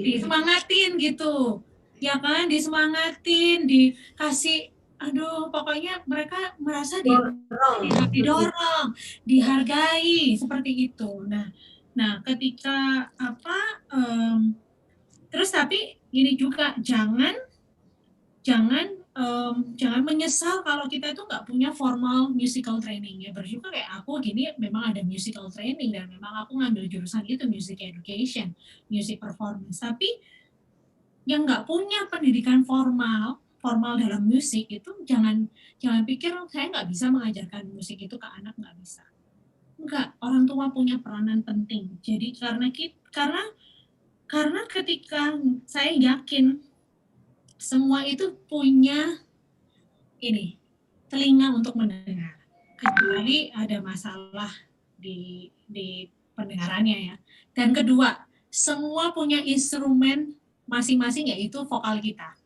Disemangatin gitu. Ya kan, disemangatin, dikasih, aduh pokoknya mereka merasa didorong, dihargai seperti itu. Nah ketika terus tapi gini juga, jangan menyesal kalau kita itu nggak punya formal musical training. Ya bersyukur kayak aku gini memang ada musical training dan memang aku ngambil jurusan itu, music education, music performance. Tapi yang nggak punya pendidikan formal dalam musik itu jangan pikir saya nggak bisa mengajarkan musik itu ke anak, nggak bisa. Enggak, orang tua punya peranan penting. Jadi karena ketika saya yakin semua itu punya telinga untuk mendengar, kecuali ada masalah di pendengarannya ya. Dan kedua, semua punya instrumen masing-masing, yaitu vokal kita.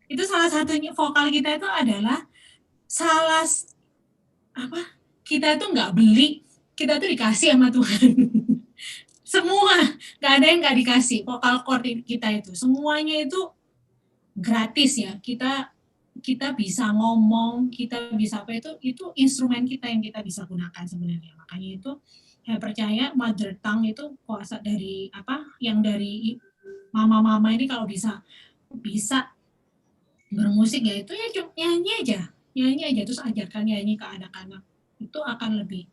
Itu salah satunya, vokal kita itu adalah kita itu nggak beli, kita itu dikasih sama Tuhan. Semua, nggak ada yang nggak dikasih. Vokal cord kita itu semuanya itu gratis ya. Kita bisa ngomong, kita bisa itu instrumen kita yang kita bisa gunakan sebenarnya. Makanya itu saya percaya mother tongue itu kuasa dari yang dari mama-mama ini, kalau bisa bermusik ya itu ya nyanyi aja terus ajarkan nyanyi ke anak-anak, itu akan lebih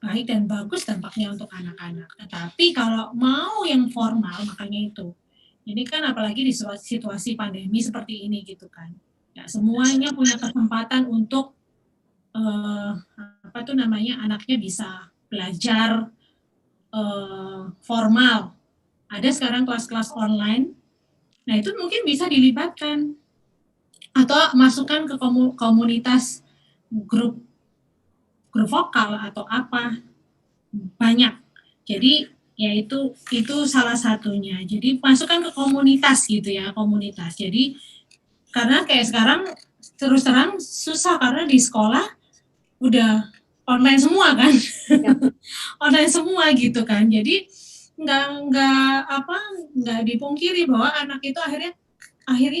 baik dan bagus dampaknya untuk anak-anak. Tetapi kalau mau yang formal, makanya itu. Ini kan apalagi di situasi pandemi seperti ini gitu kan. Ya, semuanya punya kesempatan untuk anaknya bisa belajar formal. Ada sekarang kelas-kelas online. Nah, itu mungkin bisa dilibatkan atau masukkan ke komunitas grup vokal atau apa, banyak. Jadi ya itu salah satunya. Jadi masukkan ke komunitas gitu ya, komunitas. Jadi karena kayak sekarang terus terang susah karena di sekolah udah online semua kan. Online semua gitu kan. Jadi nggak dipungkiri bahwa anak itu akhirnya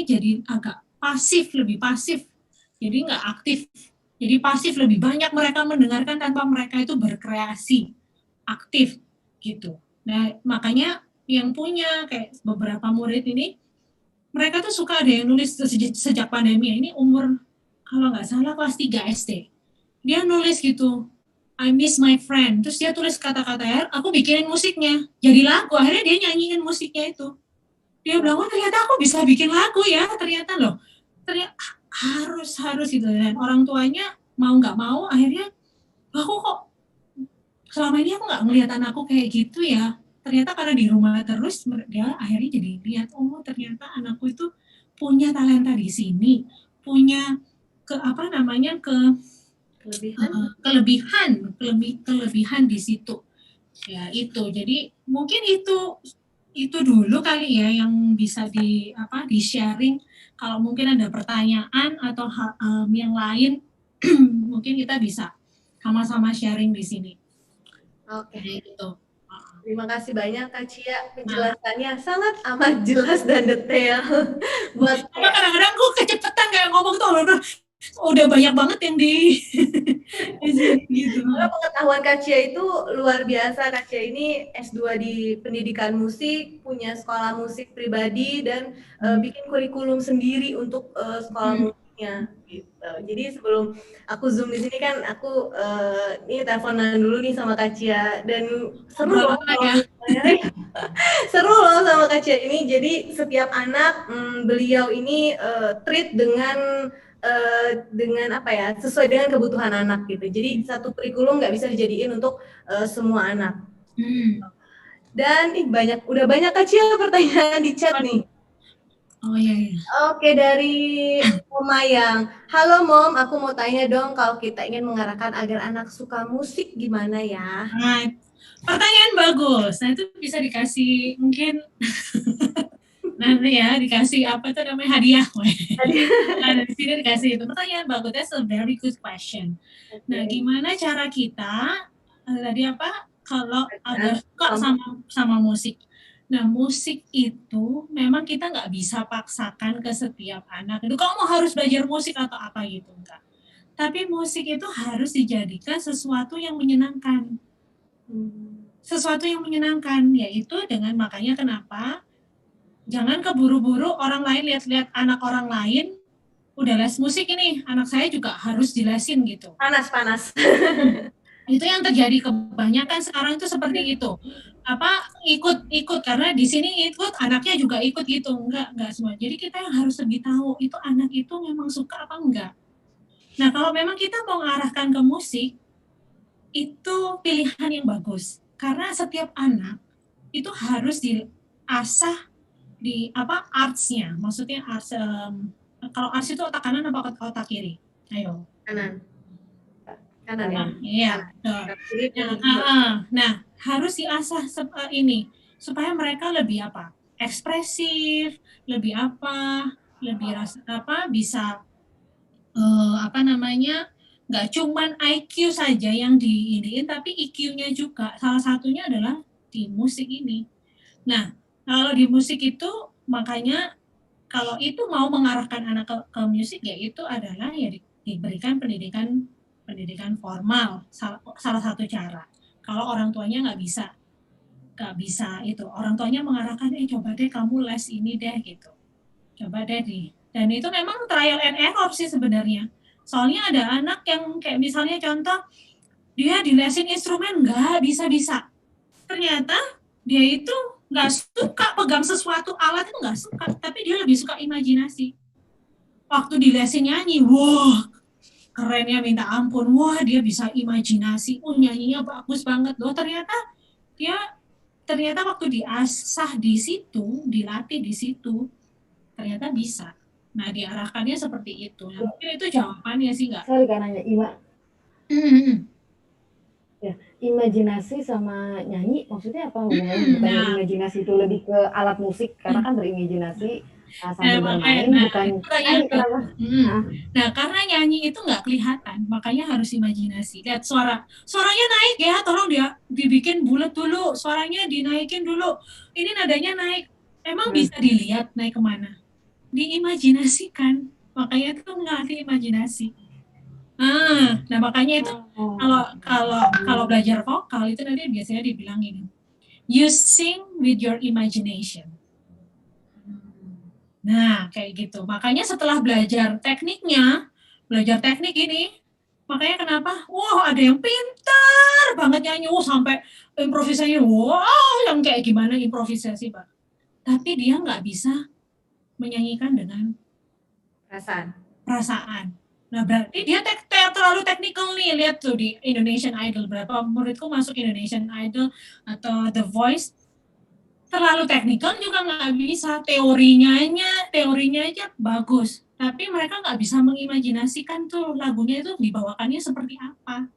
jadi agak pasif, lebih pasif. Jadi nggak aktif. Jadi pasif, lebih banyak mereka mendengarkan tanpa mereka itu berkreasi, aktif gitu. Nah, makanya yang punya kayak beberapa murid ini, mereka tuh suka ada yang nulis sejak pandemi. Ini umur kalau nggak salah kelas 3 SD. Dia nulis gitu, I miss my friend. Terus dia tulis kata-kata, aku bikinin musiknya. Jadi lagu, akhirnya dia nyanyiin musiknya itu. Dia bilang, oh ternyata aku bisa bikin lagu ya, ternyata loh. Ternyata harus gitu. Dan orang tuanya mau nggak mau, akhirnya aku kok selama ini aku nggak ngeliat anakku kayak gitu ya. Ternyata karena di rumah terus, dia akhirnya jadi lihat, oh ternyata anakku itu punya talenta di sini, punya kelebihan di situ. Ya itu. Jadi mungkin itu dulu kali ya yang bisa di sharing. Kalau mungkin ada pertanyaan atau yang lain, mungkin kita bisa sama-sama sharing di sini. Oke. Gitu. Terima kasih banyak Kak Cia, penjelasannya sangat amat jelas dan detail. Buat kadang-kadang gue kecepatan kayak ngomong tuh, udah banyak banget yang di gitu. Karena pengetahuan Kak Cia itu luar biasa. Kak Cia ini S2 di pendidikan musik, punya sekolah musik pribadi dan bikin kurikulum sendiri untuk sekolah musiknya. Gitu. Jadi sebelum aku zoom di sini kan aku ini teleponan dulu nih sama Kak Cia dan seru loh seru loh sama Kak Cia ini. Jadi setiap anak beliau ini treat dengan apa ya, sesuai dengan kebutuhan anak gitu. Jadi satu kurikulum nggak bisa dijadiin untuk semua anak. Dan udah banyak Kak Cia pertanyaan di chat nih. Oh iya. Oke, dari Mayang. Halo Mom, aku mau tanya dong, kalau kita ingin mengarahkan agar anak suka musik gimana ya? Nah, pertanyaan bagus. Nah itu bisa dikasih mungkin nanti ya dikasih apa tuh namanya hadiah. Nah di sini dikasih itu pertanyaan bagus. That's a very good question. Nah gimana cara kita tadi kalau agar suka sama musik? Nah musik itu memang kita nggak bisa paksakan ke setiap anak. Itu kamu harus belajar musik atau apa gitu enggak. Tapi musik itu harus dijadikan sesuatu yang menyenangkan. Sesuatu yang menyenangkan, yaitu dengan makanya kenapa jangan keburu-buru orang lain lihat-lihat anak orang lain udah les musik ini, anak saya juga harus dilesin gitu. Panas. Itu yang terjadi kebanyakan sekarang itu seperti itu. Ikut karena di sini ikut, anaknya juga ikut gitu. Enggak semua. Jadi kita yang harus lebih tahu itu anak itu memang suka apa enggak. Nah, kalau memang kita mau mengarahkan ke musik, itu pilihan yang bagus. Karena setiap anak itu harus diasah di arts-nya. Maksudnya arts, kalau arts itu otak kanan apa otak kiri? Ayo. Kanan ya. Iya. Nah, harus diasah ini supaya mereka lebih ekspresif, lebih bisa nggak cuman IQ saja yang diiniin, tapi IQ-nya juga. Salah satunya adalah di musik ini. Nah, kalau di musik itu makanya kalau itu mau mengarahkan anak ke musik ya itu adalah ya diberikan pendidikan formal, salah satu cara. Kalau orang tuanya nggak bisa itu, orang tuanya mengarahkan, coba deh kamu les ini deh gitu, coba deh dan itu memang trial and error sih sebenarnya. Soalnya ada anak yang kayak misalnya contoh, dia dilesin instrumen nggak bisa, ternyata dia itu nggak suka pegang sesuatu alat, itu nggak suka, tapi dia lebih suka imajinasi. Waktu dilesin nyanyi, wah kerennya minta ampun, wah dia bisa imajinasi, nyanyinya bagus banget loh. Ternyata waktu diasah di situ, dilatih di situ, ternyata bisa. Nah diarahkannya seperti itu. Nah, mungkin itu jawabannya sih nggak? Sorry kan nanya Ima. Ya, imajinasi sama nyanyi maksudnya apa hubungannya? Bukannya imajinasi itu lebih ke alat musik karena kan berimajinasi sambil bermain, bukan kenapa? Nah, karena nyanyi itu nggak kelihatan, makanya harus imajinasi. Lihat suaranya naik ya, tolong dia dibikin bulat dulu, suaranya dinaikin dulu. Ini nadanya naik, emang bisa dilihat naik kemana? Diimajinasikan, makanya itu nggak diimajinasi. Nah makanya itu kalau belajar vokal itu nanti biasanya dibilang ini, You sing with your imagination. Nah, kayak gitu. Makanya setelah belajar teknik ini, makanya kenapa? Wah, ada yang pintar banget nyanyi, sampai improvisasinya, yang kayak gimana improvisasi, Pak. Tapi dia nggak bisa menyanyikan dengan perasaan. Nah, berarti dia terlalu teknikal nih. Lihat tuh di Indonesian Idol, berapa muridku masuk Indonesian Idol atau The Voice, terlalu teknikal juga nggak bisa. Teorinya aja bagus, tapi mereka nggak bisa mengimajinasikan tuh lagunya itu dibawakannya seperti apa.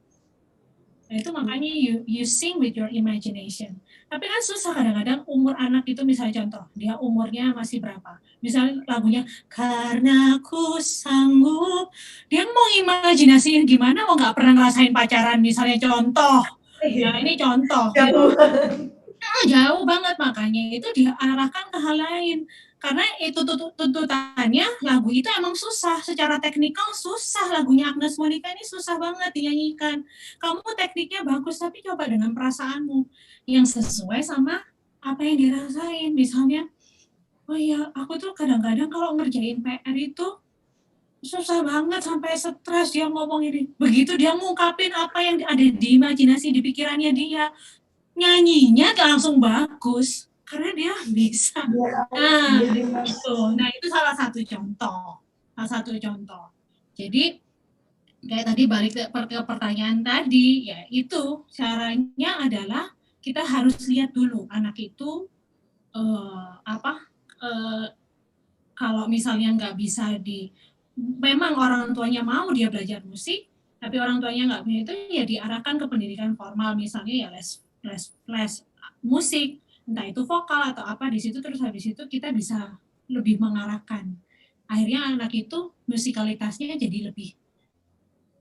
Nah, itu makanya you sing with your imagination. Tapi kan susah kadang-kadang umur anak itu, misalnya contoh, dia umurnya masih berapa. Misalnya lagunya, karena ku sanggup, dia mau imajinasiin gimana, mau nggak pernah ngerasain pacaran, misalnya contoh. Nah, ini contoh. Jauh banget, makanya itu diarahkan ke hal lain. Karena itu tuntutannya, lagu itu emang susah, secara teknikal susah. Lagunya Agnes Monica ini susah banget dinyanyikan. Kamu tekniknya bagus, tapi coba dengan perasaanmu yang sesuai sama apa yang dirasain. Misalnya, oh iya, aku tuh kadang-kadang kalau ngerjain PR itu susah banget, sampai stres dia ngomong ini. Begitu dia ngungkapin apa yang ada di imajinasi, di pikirannya dia, nyanyinya langsung bagus karena dia bisa. Nah, itu salah satu contoh. Jadi kayak tadi balik ke pertanyaan tadi, ya itu caranya adalah kita harus lihat dulu anak itu kalau misalnya nggak bisa memang orang tuanya mau dia belajar musik, tapi orang tuanya nggak punya itu, ya diarahkan ke pendidikan formal, misalnya ya les musik, entah itu vokal atau apa di situ. Terus habis itu kita bisa lebih mengarahkan. Akhirnya anak itu musikalitasnya jadi lebih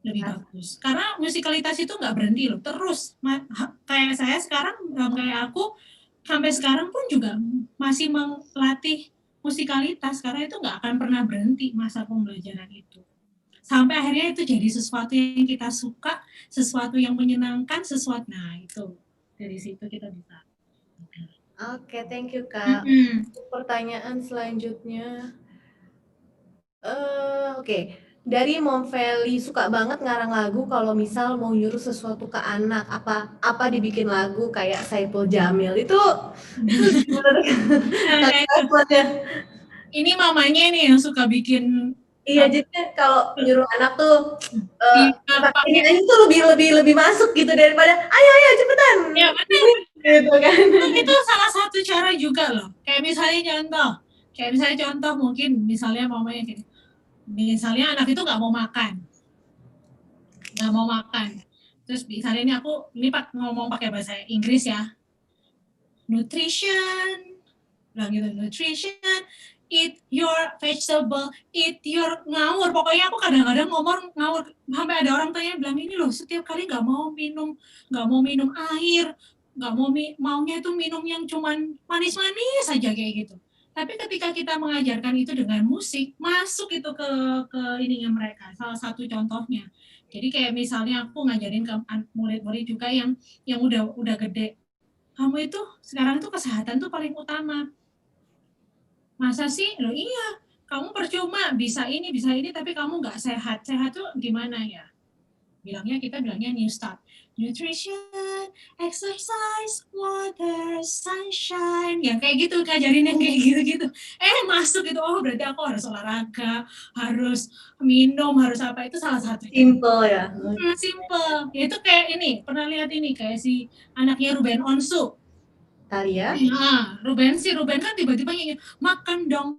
bagus. Karena musikalitas itu nggak berhenti loh, terus kayak saya sekarang, kayak aku sampai sekarang pun juga masih melatih musikalitas, karena itu nggak akan pernah berhenti masa pembelajaran itu. Sampai akhirnya itu jadi sesuatu yang kita suka, sesuatu yang menyenangkan, nah itu dari situ kita bisa. Oke, thank you Kak. Pertanyaan selanjutnya, oke. Dari Mom Feli, suka banget ngarang lagu kalau misal mau nyuruh sesuatu ke anak, apa dibikin lagu kayak Saipul Jamil itu. Ini mamanya nih yang suka bikin. Iya, jadi kalau nyuruh anak tuh ini tuh lebih masuk gitu daripada ayo cepetan. Ya benar. Gitu kan. Itu salah satu cara juga loh. Kayak misalnya contoh mungkin misalnya mamanya gini. Misalnya anak itu nggak mau makan. Terus misalnya ini ngomong pakai bahasa Inggris ya. Nutrition, eat your vegetable, eat your ngawur. Pokoknya aku kadang-kadang ngawur sampai ada orang tanya bilang, ini loh setiap kali nggak mau minum air, maunya itu minum yang cuman manis-manis saja kayak gitu. Tapi ketika kita mengajarkan itu dengan musik, masuk itu ke ininya mereka. Salah satu contohnya. Jadi kayak misalnya aku ngajarin ke murid-murid juga yang udah gede. Kamu itu sekarang itu kesehatan tuh paling utama. Masa sih? Loh iya, kamu percuma bisa ini, tapi kamu nggak sehat. Sehat tuh gimana ya? Kita bilangnya New Start. Nutrition, exercise, water, sunshine. Yang kayak gitu, ngajarin yang kayak gitu-gitu. Masuk gitu, oh berarti aku harus olahraga, harus minum, harus apa. Itu salah satu. Simple ya? Simple. Ya itu kayak ini, pernah lihat ini, kayak si anaknya Ruben Onsu. Thalia. Nah, Ruben kan tiba-tiba nyanyi, makan dong,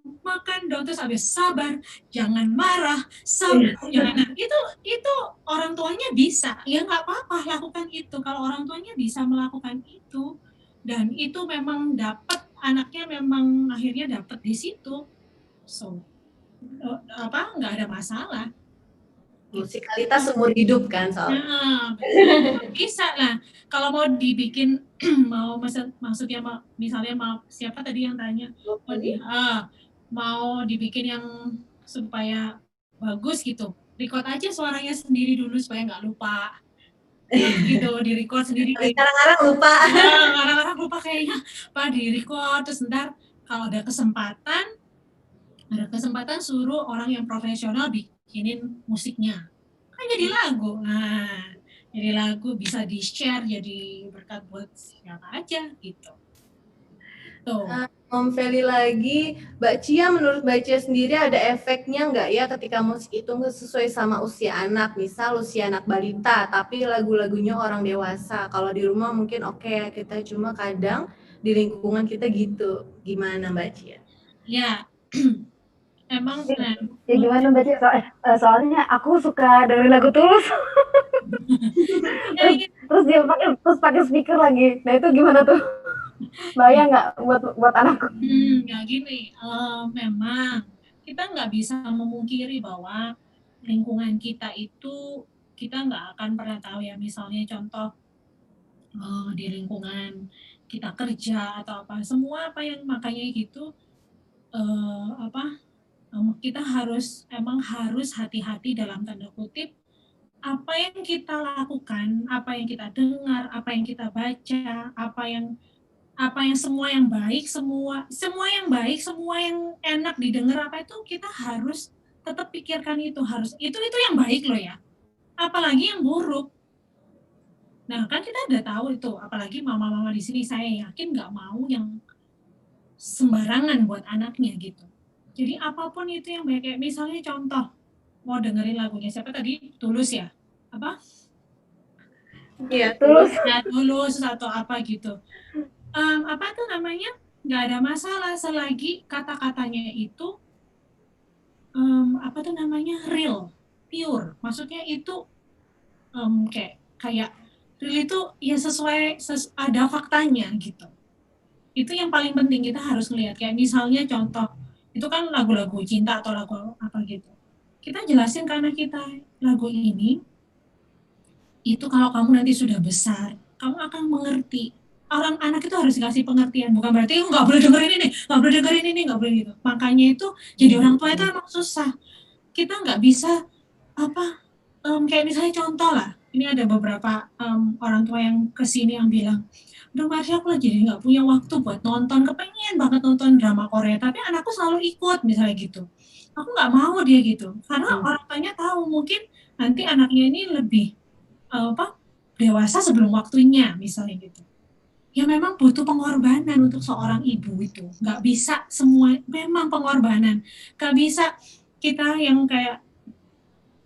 terus habis sabar, jangan marah, sabar, jangan. Itu orang tuanya bisa, ya nggak apa-apa lakukan itu. Kalau orang tuanya bisa melakukan itu, dan itu memang dapat, anaknya memang akhirnya dapat di situ, nggak ada masalah. Musikalitas seumur hidup kan soalnya. Nah, bisa lah. Kalau mau dibikin, maksudnya misalnya siapa tadi yang tanya? Mau dibikin yang supaya bagus gitu. Record aja suaranya sendiri dulu supaya nggak lupa. gitu, di record sendiri. Kadang-kadang lupa. Kadang-kadang lupa kayaknya, di record, terus ntar kalau ada kesempatan suruh orang yang profesional bikinin musiknya. Kan jadi lagu. Nah, jadi lagu bisa di-share jadi berkat buat siapa aja gitu. Tuh. Om Feli lagi, Mbak Cia, menurut Mbak Cia sendiri ada efeknya nggak ya ketika musik itu nggak sesuai sama usia anak, misal usia anak balita, tapi lagu-lagunya orang dewasa. Kalau di rumah mungkin oke, kita cuma kadang di lingkungan kita gitu. Gimana Mbak Cia? Ya, emang ya gimana Mbak Cia? Soalnya aku suka dengerin lagu Tulus. terus dia pakai speaker lagi. Nah itu gimana tuh? Bahaya nggak buat anakku? Ya gini, memang kita nggak bisa memungkiri bahwa lingkungan kita itu kita nggak akan pernah tahu ya, misalnya contoh di lingkungan kita kerja atau apa, semua apa yang makanya gitu kita emang harus hati-hati dalam tanda kutip apa yang kita lakukan, apa yang kita dengar, apa yang kita baca, apa yang semua yang baik, semua yang baik, semua yang enak didengar apa itu kita harus tetap pikirkan itu yang baik loh ya. Apalagi yang buruk. Nah, kan kita udah tahu itu, apalagi mama-mama di sini saya yakin nggak mau yang sembarangan buat anaknya gitu. Jadi apapun itu yang baik, kayak misalnya contoh mau dengerin lagunya siapa tadi? Tulus ya? Apa? Iya, Tulus. Ya, Tulus atau apa gitu. Apa tuh namanya? Nggak ada masalah selagi kata-katanya itu apa tuh namanya? Real, pure. Maksudnya itu kayak real itu ya sesuai ada faktanya gitu. Itu yang paling penting, kita harus ngelihat kayak misalnya contoh itu kan lagu-lagu cinta atau lagu apa gitu. Kita jelasin ke anak kita, lagu ini itu kalau kamu nanti sudah besar, kamu akan mengerti. Orang anak itu harus dikasih pengertian, bukan berarti nggak boleh dengerin ini, nggak boleh dengerin ini, nggak boleh gitu. Makanya itu jadi orang tua itu emang susah. Kita nggak bisa kayak misalnya contoh lah, ini ada beberapa orang tua yang kesini yang bilang, udah Marsha aku jadi nggak punya waktu buat nonton, kepengen banget nonton drama Korea, tapi anakku selalu ikut misalnya gitu. Aku nggak mau dia gitu, karena orang tuanya tahu mungkin nanti anaknya ini lebih dewasa sebelum waktunya misalnya gitu. Ya memang butuh pengorbanan untuk seorang ibu itu, nggak bisa semua, memang pengorbanan, nggak bisa kita yang kayak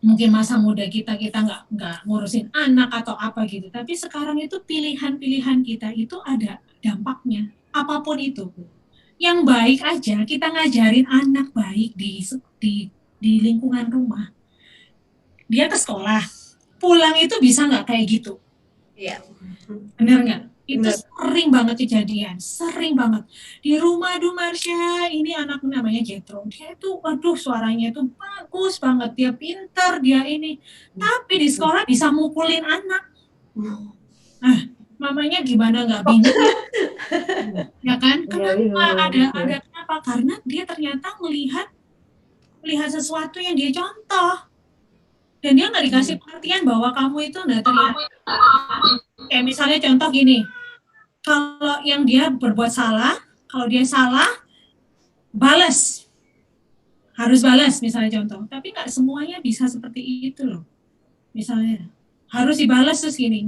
mungkin masa muda kita nggak ngurusin anak atau apa gitu, tapi sekarang itu pilihan-pilihan kita itu ada dampaknya apapun itu. Yang baik aja kita ngajarin anak baik di lingkungan rumah, dia ke sekolah pulang itu bisa nggak kayak gitu? Iya. Bener nggak? Itu sering banget kejadian, sering banget. Di rumah, aduh Marsha, ini anak namanya Jetro. Dia itu, aduh suaranya itu bagus banget, dia pintar, dia ini. Tapi di sekolah bisa mukulin anak. Nah, mamanya gimana nggak bingung? Ya kan? Kenapa? Ada kenapa? Karena dia ternyata melihat sesuatu yang dia contoh. Dan dia nggak dikasih pengertian bahwa kamu itu nggak terlihat. Kayak misalnya contoh gini, kalau yang dia berbuat salah, kalau dia salah, balas. Harus balas misalnya contoh. Tapi nggak semuanya bisa seperti itu loh. Misalnya, harus dibalas terus gini.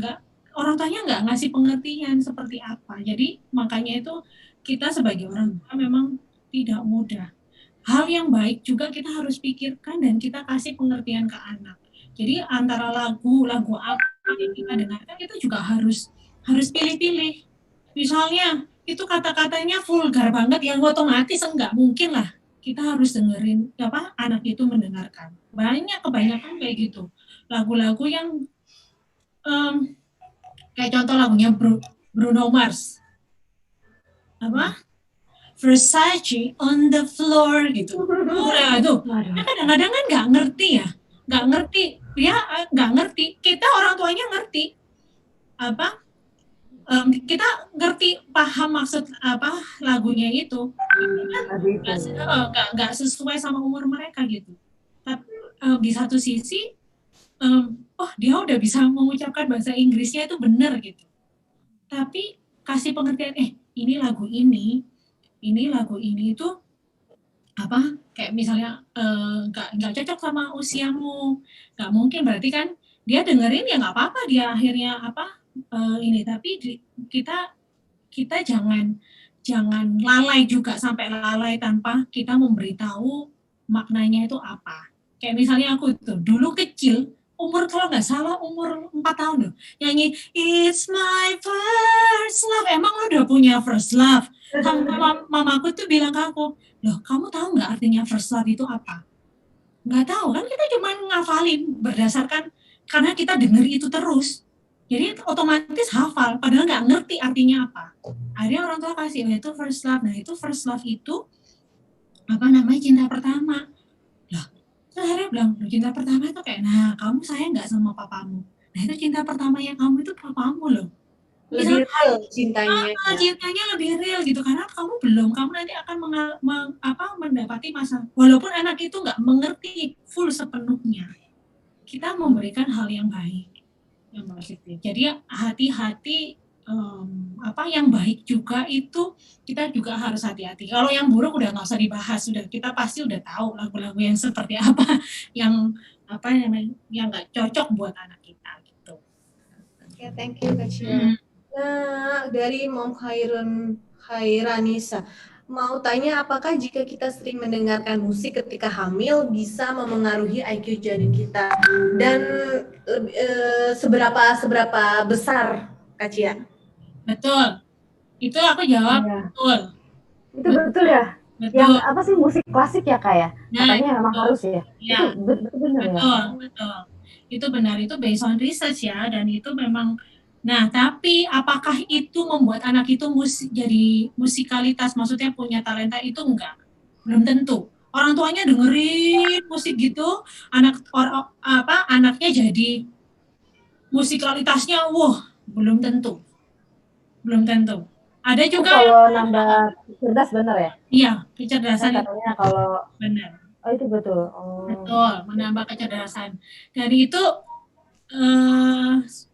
Orang tuanya nggak ngasih pengertian seperti apa. Jadi makanya itu kita sebagai orang tua memang tidak mudah. Hal yang baik juga kita harus pikirkan dan kita kasih pengertian ke anak. Jadi antara lagu apa yang kita dengarkan itu juga harus pilih-pilih. Misalnya itu kata-katanya vulgar banget, yang otomatis enggak mungkin lah kita harus dengerin anak itu mendengarkan. Kebanyakan kayak gitu. Lagu-lagu yang kayak contoh lagunya Bruno Mars. Versace on the floor gitu. Aduh, kadang-kadang kan nggak ngerti ya. Dia nggak ngerti. Kita orang tuanya ngerti. Kita ngerti, paham maksud lagunya itu. Nggak sesuai sama umur mereka gitu. Tapi di satu sisi oh dia udah bisa mengucapkan bahasa Inggrisnya itu benar gitu. Tapi kasih pengertian, ini lagu ini itu apa, kayak misalnya nggak cocok sama usiamu, nggak mungkin, berarti kan dia dengerin ya nggak apa-apa, dia akhirnya apa, ini, tapi kita jangan lalai juga, sampai lalai tanpa kita memberitahu maknanya itu apa. Kayak misalnya aku tuh dulu kecil, kalau nggak salah umur 4 tahun loh, nyanyi It's my first love. Emang lo udah punya first love? Mamaku tuh bilang ke aku, loh kamu tahu nggak artinya first love itu apa? Nggak tahu kan, kita cuma ngafalin berdasarkan karena kita denger itu terus. Jadi otomatis hafal, padahal nggak ngerti artinya apa. Akhirnya orang tua kasih, itu first love. Nah itu first love itu apa namanya, cinta pertama. Lah, terus akhirnya bilang, cinta pertama itu kayak, nah kamu sayang nggak sama papamu? Nah itu cinta pertama yang kamu itu papamu loh. Lebih real cintanya. Cintanya lebih real gitu, karena kamu nanti akan mendapati masa, walaupun anak itu nggak mengerti full sepenuhnya, kita memberikan hal yang baik, yang positif. Jadi hati-hati, yang baik juga itu kita juga harus hati-hati. Kalau yang buruk udah nggak usah dibahas, sudah kita pasti udah tahu lagu-lagu yang seperti apa yang nggak cocok buat anak kita gitu. Oke, thank you Kak Cia. Nah, dari Mom Khairanisa, mau tanya apakah jika kita sering mendengarkan musik ketika hamil bisa memengaruhi IQ janin kita, dan seberapa besar Kak Cia? Betul, itu aku jawab. Iya. Betul. Itu betul ya? Betul. Yang apa sih, musik klasik ya Kak ya? Katanya memang harus ya? Ya. Itu benar ya? Betul. Itu benar, itu based on research ya, dan itu memang. Nah, tapi apakah itu membuat anak itu jadi musikalitas, maksudnya punya talenta, itu enggak. Belum tentu. Orang tuanya dengerin musik gitu, anaknya jadi musikalitasnya, belum tentu. Belum tentu. Ada juga kalau nambah cerdas, benar ya? Iya, kecerdasan kan katanya kalau benar. Oh itu betul. Betul, menambah kecerdasan. Dan itu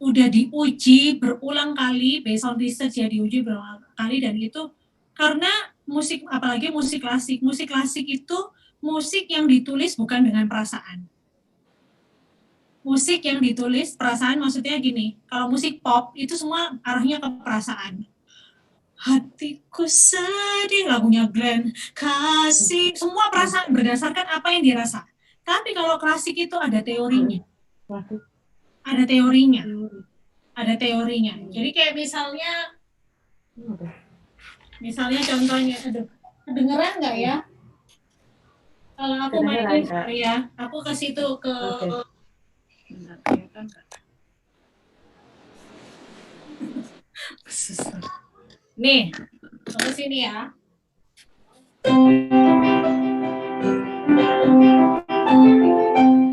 udah diuji berulang kali, based on research ya, diuji berulang kali, dan itu karena musik, apalagi musik klasik itu musik yang ditulis bukan dengan perasaan. Musik yang ditulis perasaan, maksudnya gini, kalau musik pop itu semua arahnya ke perasaan. Hatiku sedih, lagunya Glenn, kasih, semua perasaan berdasarkan apa yang dirasa. Tapi kalau klasik itu ada teorinya. Ada teorinya. Jadi kayak misalnya contohnya, kedengeran nggak ya? Kalau aku mainin ya, aku kasih itu ke. Nih, ke sini ya.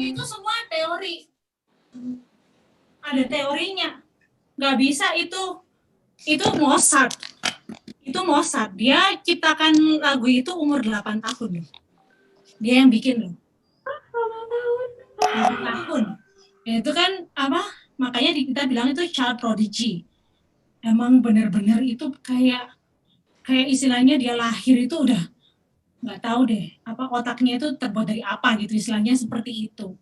Itu semua teori. Ada teorinya. Nggak bisa itu Mozart. Itu Mozart. Dia ciptakan lagu itu umur 8 tahun. Dia yang bikin loh. 8 tahun. Ya, itu kan makanya kita bilang itu child prodigy. Emang benar-benar itu kayak istilahnya dia lahir itu udah nggak tahu deh otaknya itu terbuat dari apa gitu, istilahnya seperti itu.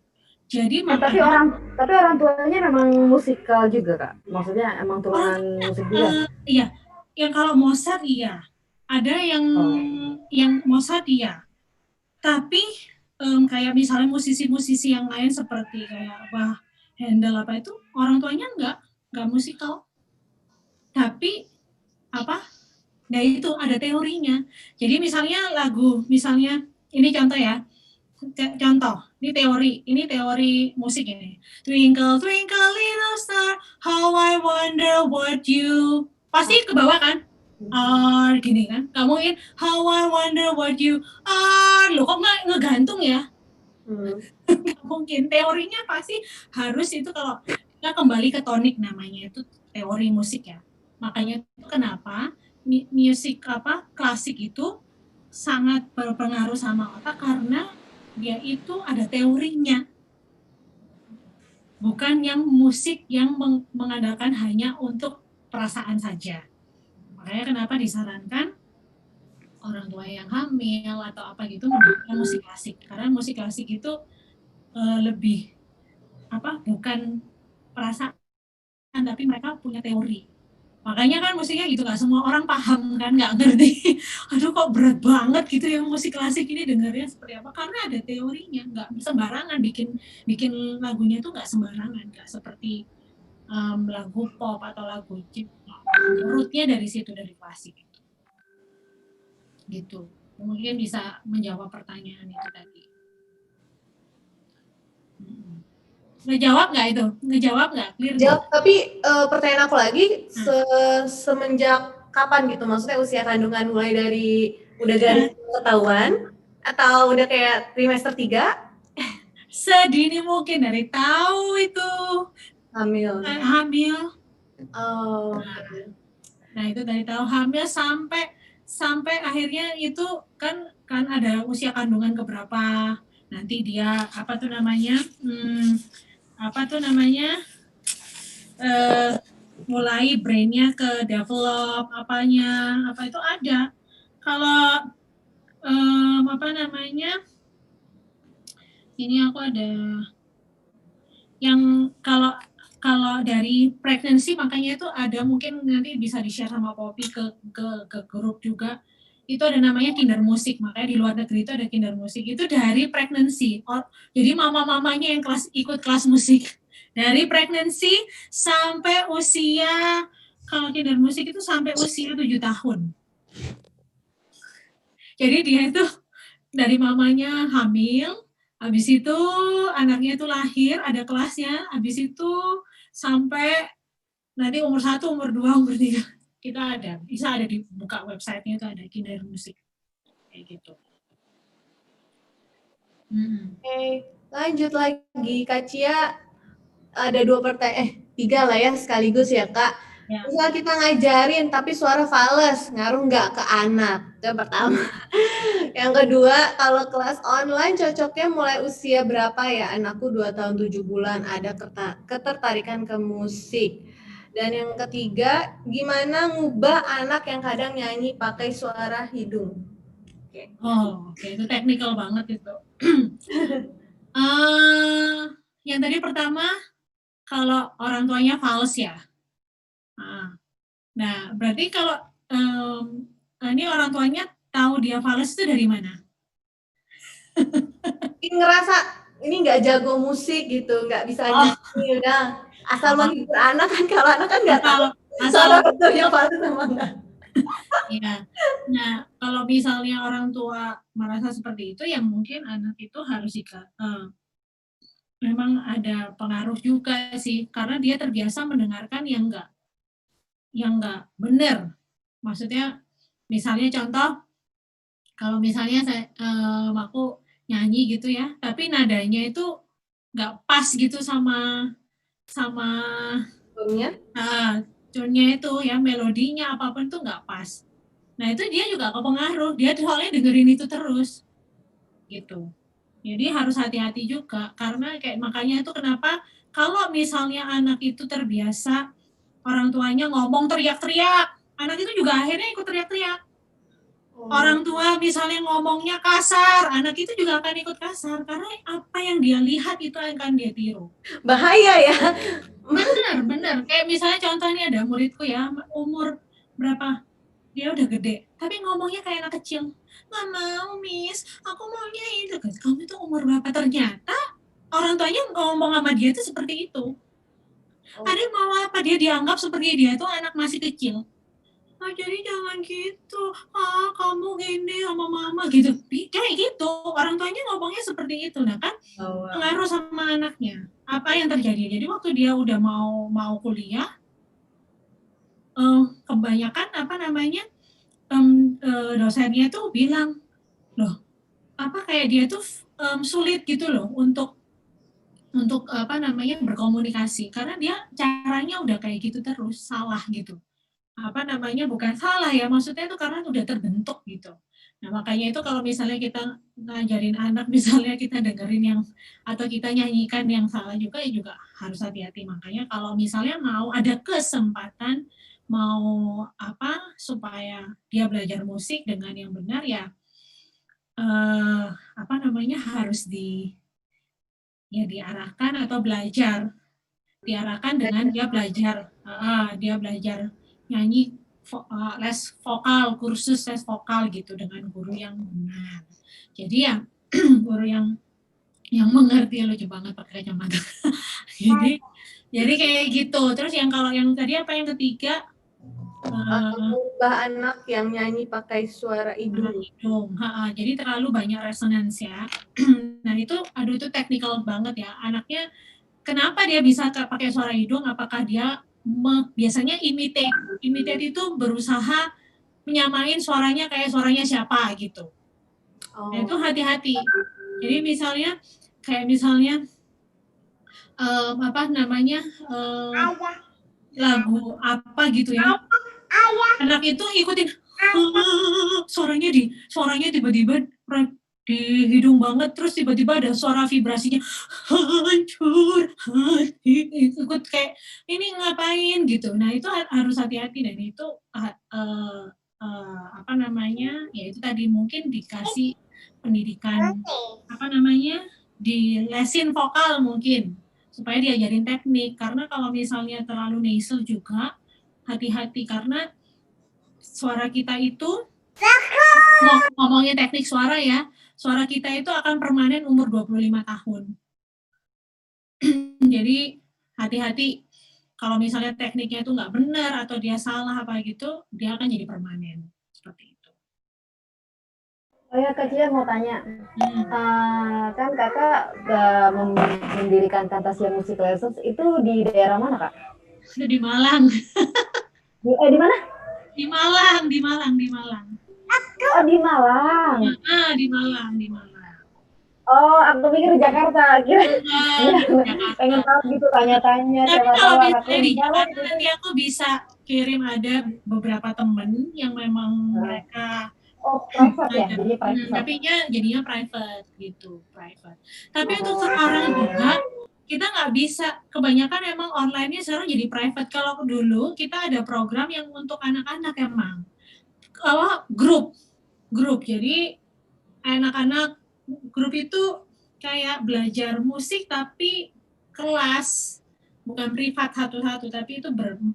Jadi tapi orang tuanya memang musikal juga Kak, maksudnya emang turunan musik juga. Iya, yang kalau Mozart iya, ada yang Mozart iya, tapi kayak misalnya musisi-musisi yang lain seperti kayak Handel itu orang tuanya nggak musikal. Tapi nah itu ada teorinya. Jadi misalnya ini contoh ya. Ini teori musik ini. Twinkle twinkle little star, how I wonder what you. Pasti ke bawah kan? Gini kan? Gak mungkin how I wonder what you are. Loh kok nggak ngegantung ya? Gak mungkin. Teorinya pasti harus itu, kalau kita kembali ke tonik namanya, itu teori musik ya. Makanya itu kenapa musik klasik itu sangat berpengaruh sama otak, karena dia itu ada teorinya. bukan yang musik yang mengandalkan hanya untuk perasaan saja. Makanya kenapa disarankan orang tua yang hamil atau apa gitu mendengarkan musik klasik, karena musik klasik itu lebih bukan perasaan tapi mereka punya teori. Makanya kan musiknya gitu, nggak semua orang paham kan, nggak ngerti. Aduh kok berat banget gitu ya musik klasik ini, dengarnya seperti apa, karena ada teorinya, nggak sembarangan bikin lagunya itu, nggak sembarangan, nggak seperti lagu pop atau lagu chip. Rootnya dari situ, dari klasik gitu. Mungkin bisa menjawab pertanyaan itu tadi. Ngejawab nggak itu? Ngejawab nggak? Clear Jawab, tapi pertanyaan aku lagi, semenjak kapan gitu? Maksudnya usia kandungan mulai dari udah garis ketahuan atau udah kayak trimester 3? Sedini mungkin, dari tahu itu Hamil. Oh. Nah itu dari tahu hamil sampai akhirnya itu kan ada usia kandungan keberapa, nanti dia mulai brainnya ke develop apa itu ada. Kalau ini aku ada yang kalau dari pregnancy, makanya itu ada, mungkin nanti bisa di-share sama Poppy ke grup juga. Itu ada namanya kinder musik, makanya di luar negeri itu ada kinder musik. Itu dari pregnancy. Jadi mama-mamanya yang ikut kelas musik. Dari pregnancy sampai usia, kalau kinder musik itu sampai usia 7 tahun. Jadi dia itu dari mamanya hamil, habis itu anaknya itu lahir, ada kelasnya, habis itu sampai nanti umur 1, umur 2, umur 3. Kita bisa ada dibuka website-nya, itu ada kinder musik. Kayak gitu. Oke, lanjut lagi. Kak Cia, ada 3 lah ya sekaligus ya, Kak. Ya. Misal kita ngajarin tapi suara fales, ngaruh nggak ke anak? Itu yang pertama. Yang kedua, kalau kelas online cocoknya mulai usia berapa ya? Anakku 2 tahun 7 bulan, ada ketertarikan ke musik. Dan yang ketiga, gimana ngubah anak yang kadang nyanyi pakai suara hidung? Okay. Oke, itu teknikal banget itu. Yang tadi pertama, kalau orang tuanya fals ya. Nah, berarti kalau ini orang tuanya tahu dia fals itu dari mana? Ngerasa ini nggak jago musik gitu, nggak bisa nyanyi, udah asal menghibur anak kan, kalau anak kan nggak tahu suara betulnya fals sama enggak. Ya, nah kalau misalnya orang tua merasa seperti itu, ya mungkin anak itu harus memang ada pengaruh juga sih, karena dia terbiasa mendengarkan yang enggak benar. Maksudnya, misalnya contoh, kalau misalnya aku nyanyi gitu ya, tapi nadanya itu nggak pas gitu sama tune-nya itu ya, melodinya apapun itu nggak pas. Nah itu dia juga kepengaruh, dia soalnya dengerin itu terus gitu. Jadi harus hati-hati juga, karena makanya itu kenapa kalau misalnya anak itu terbiasa orang tuanya ngomong teriak-teriak, anak itu juga akhirnya ikut teriak-teriak. Orang tua misalnya ngomongnya kasar, anak itu juga akan ikut kasar, karena apa yang dia lihat itu akan dia tiru. Bahaya ya. Bener. Kayak misalnya contohnya ada muridku ya, umur berapa? Dia udah gede, tapi ngomongnya kayak anak kecil. Nggak mau, Miss, aku maunya itu. Kamu itu umur berapa? Ternyata orang tuanya ngomong sama dia itu seperti itu. Ada mau apa? Dia dianggap seperti dia itu anak masih kecil. Jadi jangan gitu. Kamu gini sama mama gitu. Kayak gitu. Orang tuanya ngomongnya seperti itu. Nah kan pengaruh sama anaknya. Apa yang terjadi? Jadi waktu dia udah mau kuliah, kebanyakan dosennya tuh bilang, loh, kayak dia tuh sulit gitu loh untuk berkomunikasi, karena dia caranya udah kayak gitu terus, salah gitu. Bukan salah ya, maksudnya itu karena udah terbentuk gitu. Nah, makanya itu kalau misalnya kita ngajarin anak, misalnya kita dengerin yang atau kita nyanyikan yang salah juga, ya juga harus hati-hati. Makanya kalau misalnya mau ada kesempatan, mau apa, supaya dia belajar musik dengan yang benar ya, apa namanya, harus ya diarahkan atau belajar. Diarahkan dengan dia belajar nyanyi, les vokal, kursus les vokal gitu dengan guru yang benar. Jadi ya guru yang mengerti, lucu banget pakai kacamata. jadi kayak gitu. Terus yang kalau yang tadi apa yang ketiga? Mengubah anak yang nyanyi pakai suara hidung. Jadi terlalu banyak resonans ya. Nah itu, aduh itu teknikal banget ya. Anaknya kenapa dia bisa pakai suara hidung? Apakah dia biasanya imitate itu berusaha menyamain suaranya kayak suaranya siapa gitu. Nah itu hati-hati. Jadi misalnya kayak misalnya apa namanya lagu apa gitu ya. Anak itu ikutin suaranya tiba-tiba di hidung banget, terus tiba-tiba ada suara vibrasinya hancur hati, ikut kayak ini ngapain gitu. Nah itu harus hati-hati, dan itu apa namanya, ya itu tadi mungkin dikasih pendidikan apa namanya, dilesin vokal mungkin supaya diajarin teknik. Karena kalau misalnya terlalu nasal juga hati-hati, karena suara kita itu, ngomongin teknik suara ya, suara kita itu akan permanen umur 25 tahun. Jadi hati-hati kalau misalnya tekniknya itu nggak benar atau dia salah apa gitu, dia akan jadi permanen. Seperti itu. Oh ya, Kak Cia mau tanya. Kan kakak mendirikan Fantasia Music Lessons itu di daerah mana, Kak? Di Malang. Di mana? Di Malang. Oh, di Malang. Di Malang. Oh, aku pikir di Jakarta. Pengen tahu gitu, tanya-tanya. Tapi kalau misalnya di Jakarta nanti aku bisa kirim, ada beberapa temen yang memang mereka private ya, jadi private. Tapi jadinya private gitu, private. Tapi untuk sekarang juga kita nggak bisa, kebanyakan emang online-nya sekarang jadi private. Kalau dulu kita ada program yang untuk anak-anak emang, kalau grup, jadi anak-anak grup itu kayak belajar musik tapi kelas, bukan privat satu-satu, tapi itu 4-5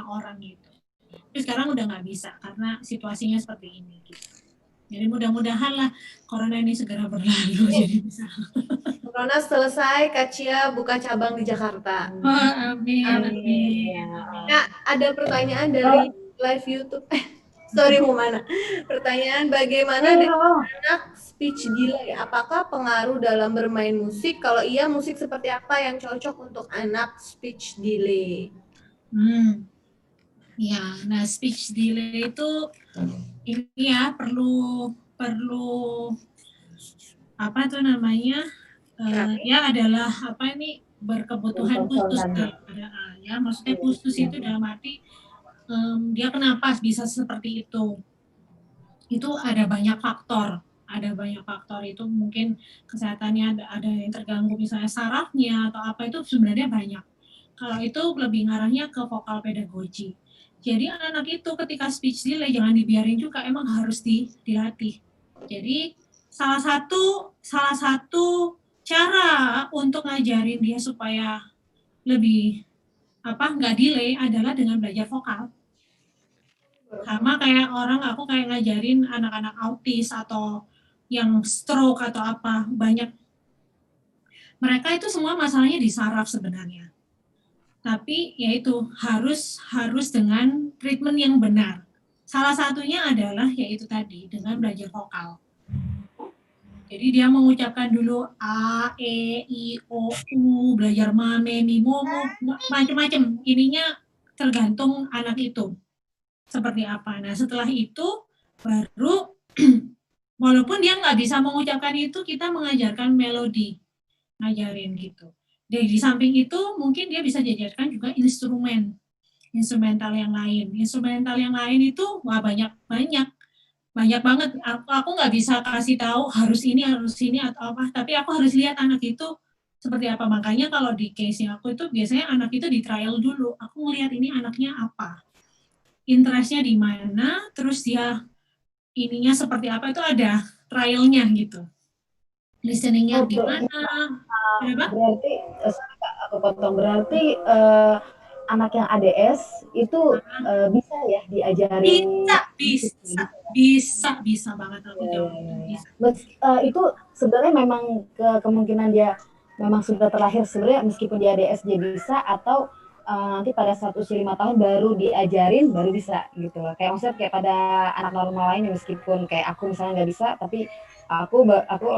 orang gitu. Tapi sekarang udah nggak bisa karena situasinya seperti ini gitu. Jadi mudah-mudahan lah corona ini segera berlalu jadi bisa. Corona selesai, Kak Cia buka cabang di Jakarta. Amin. Nah, ada pertanyaan dari live YouTube. Sorry, mau mana? Pertanyaan, bagaimana dengan anak speech delay? Apakah pengaruh dalam bermain musik? Kalau iya, musik seperti apa yang cocok untuk anak speech delay? Ya, nah speech delay itu ini ya perlu apa tuh namanya? Ya adalah apa ini, berkebutuhan khusus ya, maksudnya khusus itu dalam arti dia kenapa bisa seperti itu ada banyak faktor itu, mungkin kesehatannya ada yang terganggu, misalnya sarafnya atau apa, itu sebenarnya banyak. Kalau itu lebih ngarahnya ke vokal pedagogi. Jadi anak itu ketika speech delay jangan dibiarin juga, emang harus dilatih. Jadi salah satu cara untuk ngajarin dia supaya lebih nggak delay adalah dengan belajar vokal. Sama kayak aku kayak ngajarin anak-anak autis atau yang stroke atau apa, banyak mereka itu semua masalahnya di saraf sebenarnya. Tapi yaitu harus dengan treatment yang benar. Salah satunya adalah yaitu tadi dengan belajar vokal. Jadi dia mengucapkan dulu A, E, I, O, U, belajar ma, me, mi, mo, macam-macam. Ininya tergantung anak itu seperti apa. Nah setelah itu baru walaupun dia nggak bisa mengucapkan itu, kita mengajarkan melodi, ngajarin gitu. Dan di samping itu mungkin dia bisa diajarkan juga instrumental yang lain. Instrumental yang lain itu banyak. banyak banget. Aku nggak bisa kasih tahu harus ini atau apa, tapi aku harus lihat anak itu seperti apa. Makanya kalau di case-nya aku itu biasanya anak itu di trial dulu. Aku ngelihat ini anaknya apa, interest-nya di mana, terus dia ininya seperti apa, itu ada trial-nya gitu. Listening-nya gimana. Kenapa? Berarti sorry Kak, aku potong, berarti anak yang ADS itu bisa ya diajarin Bisa banget aku jawab. Bisa. Itu sebenarnya memang kemungkinan dia memang sudah terlahir sebenarnya meskipun dia ADS dia bisa, atau nanti pada saat usia 5 tahun baru diajarin baru bisa gitu loh. Kayak maksudnya kayak pada anak normal lain meskipun kayak aku misalnya nggak bisa, tapi aku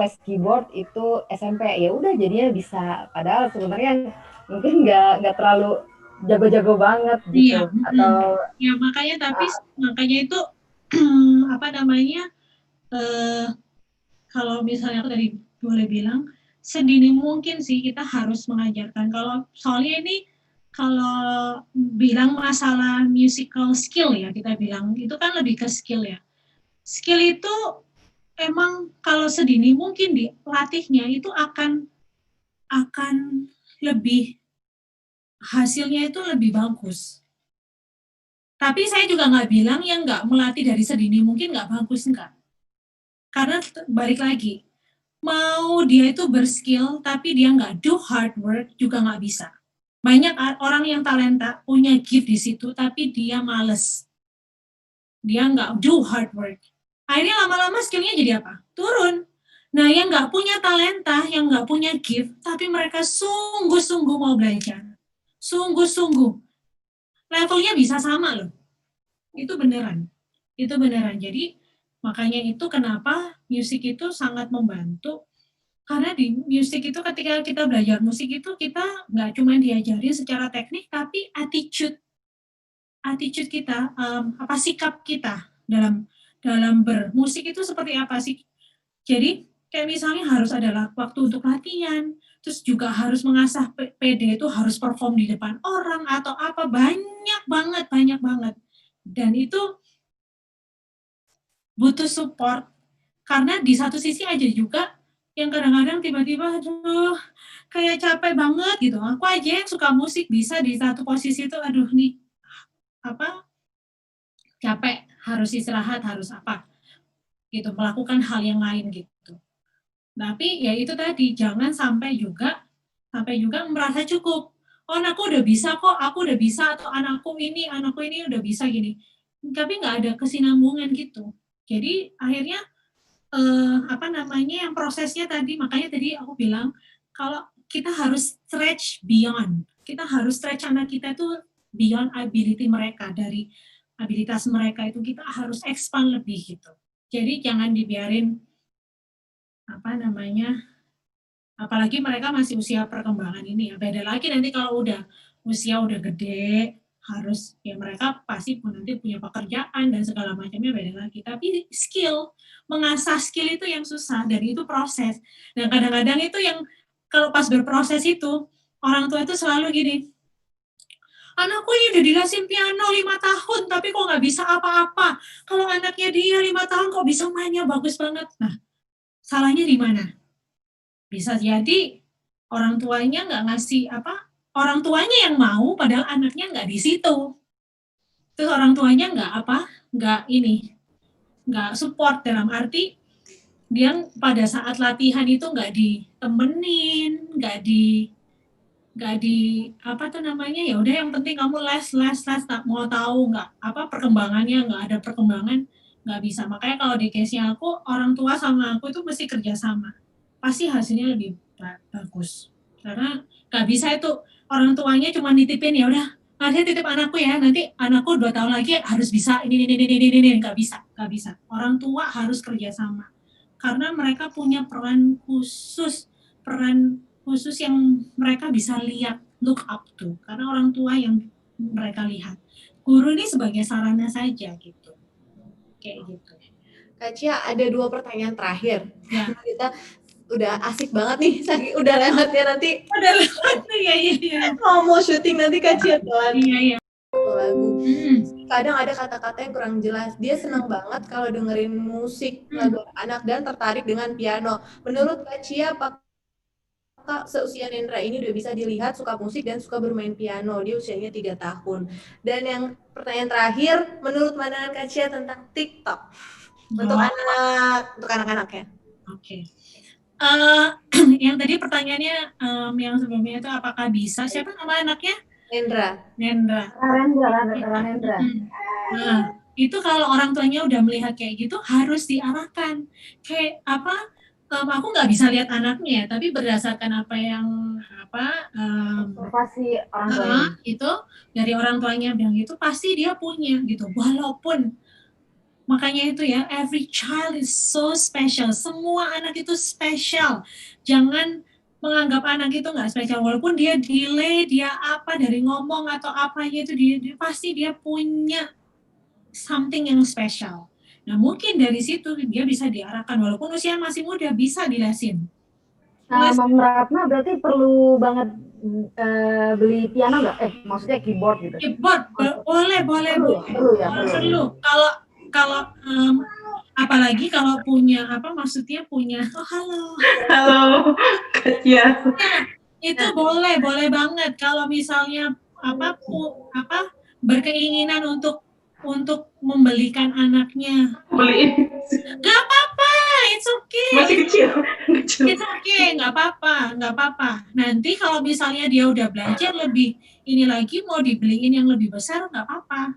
les keyboard itu SMP, ya udah jadinya bisa, padahal sebenarnya mungkin nggak terlalu jago-jago banget gitu. Iya, atau ya makanya itu apa namanya, kalau misalnya aku tadi boleh bilang sedini mungkin sih kita harus mengajarkan. Kalau soalnya ini kalau bilang masalah musical skill ya, kita bilang itu kan lebih ke skill ya. Skill itu emang kalau sedini mungkin dilatihnya itu akan lebih, hasilnya itu lebih bagus. Tapi saya juga nggak bilang yang nggak melatih dari sedini mungkin nggak bagus, enggak. Karena balik lagi, mau dia itu berskill tapi dia nggak do hard work juga nggak bisa. Banyak orang yang talenta punya gift di situ tapi dia males, dia nggak do hard work. Akhirnya lama-lama skillnya jadi apa? Turun. Nah, yang nggak punya talenta, yang nggak punya gift, tapi mereka sungguh-sungguh mau belajar, sungguh-sungguh, levelnya bisa sama loh. Itu beneran. Jadi makanya itu kenapa musik itu sangat membantu. Karena di musik itu ketika kita belajar musik itu kita nggak cuma diajarin secara teknik, tapi attitude kita, sikap kita dalam bermusik itu seperti apa sih. Jadi kayak misalnya harus ada waktu untuk latihan, terus juga harus mengasah PD itu harus perform di depan orang atau apa, banyak banget. Dan itu butuh support, karena di satu sisi aja juga yang kadang-kadang tiba-tiba aduh kayak capek banget gitu. Aku aja yang suka musik bisa di satu posisi itu aduh nih capek, harus istirahat, harus apa gitu, melakukan hal yang lain gitu. Tapi ya itu tadi, jangan sampai juga merasa cukup. Oh, anakku udah bisa kok, aku udah bisa, atau anakku ini udah bisa gini. Tapi nggak ada kesinambungan gitu. Jadi akhirnya yang prosesnya tadi, makanya tadi aku bilang kalau kita harus stretch beyond. Kita harus stretch anak kita tuh beyond ability mereka, dari abilitas mereka itu kita harus expand lebih gitu. Jadi jangan dibiarin apalagi mereka masih usia perkembangan ini ya. Beda lagi nanti kalau usia udah gede, harus ya mereka pasti nanti punya pekerjaan dan segala macamnya, beda lagi. Tapi mengasah skill itu yang susah, dan itu proses. Dan kadang-kadang itu yang kalau pas berproses itu, orang tua itu selalu gini, anakku ini udah dikasih piano 5 tahun, tapi kok nggak bisa apa-apa. Kalau anaknya dia 5 tahun kok bisa mainnya bagus banget. Nah, salahnya di mana? Bisa jadi orang tuanya nggak ngasih orang tuanya yang mau, padahal anaknya nggak di situ. Terus orang tuanya nggak support, dalam arti dia pada saat latihan itu nggak ditemenin, nggak di ya udah yang penting kamu les tak mau tahu nggak perkembangannya, nggak ada perkembangan, nggak bisa. Makanya kalau di case-nya aku, orang tua sama aku itu mesti kerjasama, pasti hasilnya lebih bagus. Karena nggak bisa itu orang tuanya cuma nitipin, ya udah nanti titip anakku ya, nanti anakku 2 tahun lagi harus bisa ini, nggak bisa. Orang tua harus kerjasama, karena mereka punya peran khusus yang mereka bisa lihat, look up to, karena orang tua yang mereka lihat. Guru ini sebagai sarana saja gitu, kayak gitu. Kak Cia, ada 2 pertanyaan terakhir. Ya. Kita udah asik banget nih, udah lewat ya nanti. Udah lewat nih, ya. Mau syuting nanti Kak Cia telan. Iya. lagu. Kadang ada kata-kata yang kurang jelas. Dia senang banget kalau dengerin musik lagu anak dan tertarik dengan piano. Menurut Kak Cia, apakah seusia Nendra ini udah bisa dilihat suka musik dan suka bermain piano? Dia usianya 3 tahun. Dan yang pertanyaan terakhir, menurut pandangan Kak Cia tentang TikTok untuk anak-anak ya? Oke. Yang tadi pertanyaannya yang sebelumnya itu apakah bisa? Siapa nama anaknya? Nendra. Ranendra. Nah, itu kalau orang tuanya udah melihat kayak gitu harus diarahkan. Kayak apa? Aku nggak bisa lihat anaknya, tapi berdasarkan apa yang observasi orang tuanya itu dari orang tuanya bilang gitu, pasti dia punya gitu. Walaupun makanya itu ya, every child is so special. Semua anak itu special. Jangan menganggap anak itu nggak spesial. Walaupun dia delay, dia apa dari ngomong atau apanya itu, dia pasti dia punya something yang special. Nah mungkin dari situ dia bisa diarahkan. Walaupun usia masih muda, bisa dilesin. Mam Ratna berarti perlu banget beli piano nggak? Maksudnya keyboard gitu. Keyboard, boleh. Perlu. Kalau apalagi kalau punya maksudnya punya halo Kak Cia. itu boleh banget kalau misalnya berkeinginan untuk membelikan anaknya, beliin, nggak apa-apa, it's okay, masih kecil. it's okay, nggak apa-apa. Nanti kalau misalnya dia udah belajar lebih ini lagi, mau dibeliin yang lebih besar nggak apa-apa.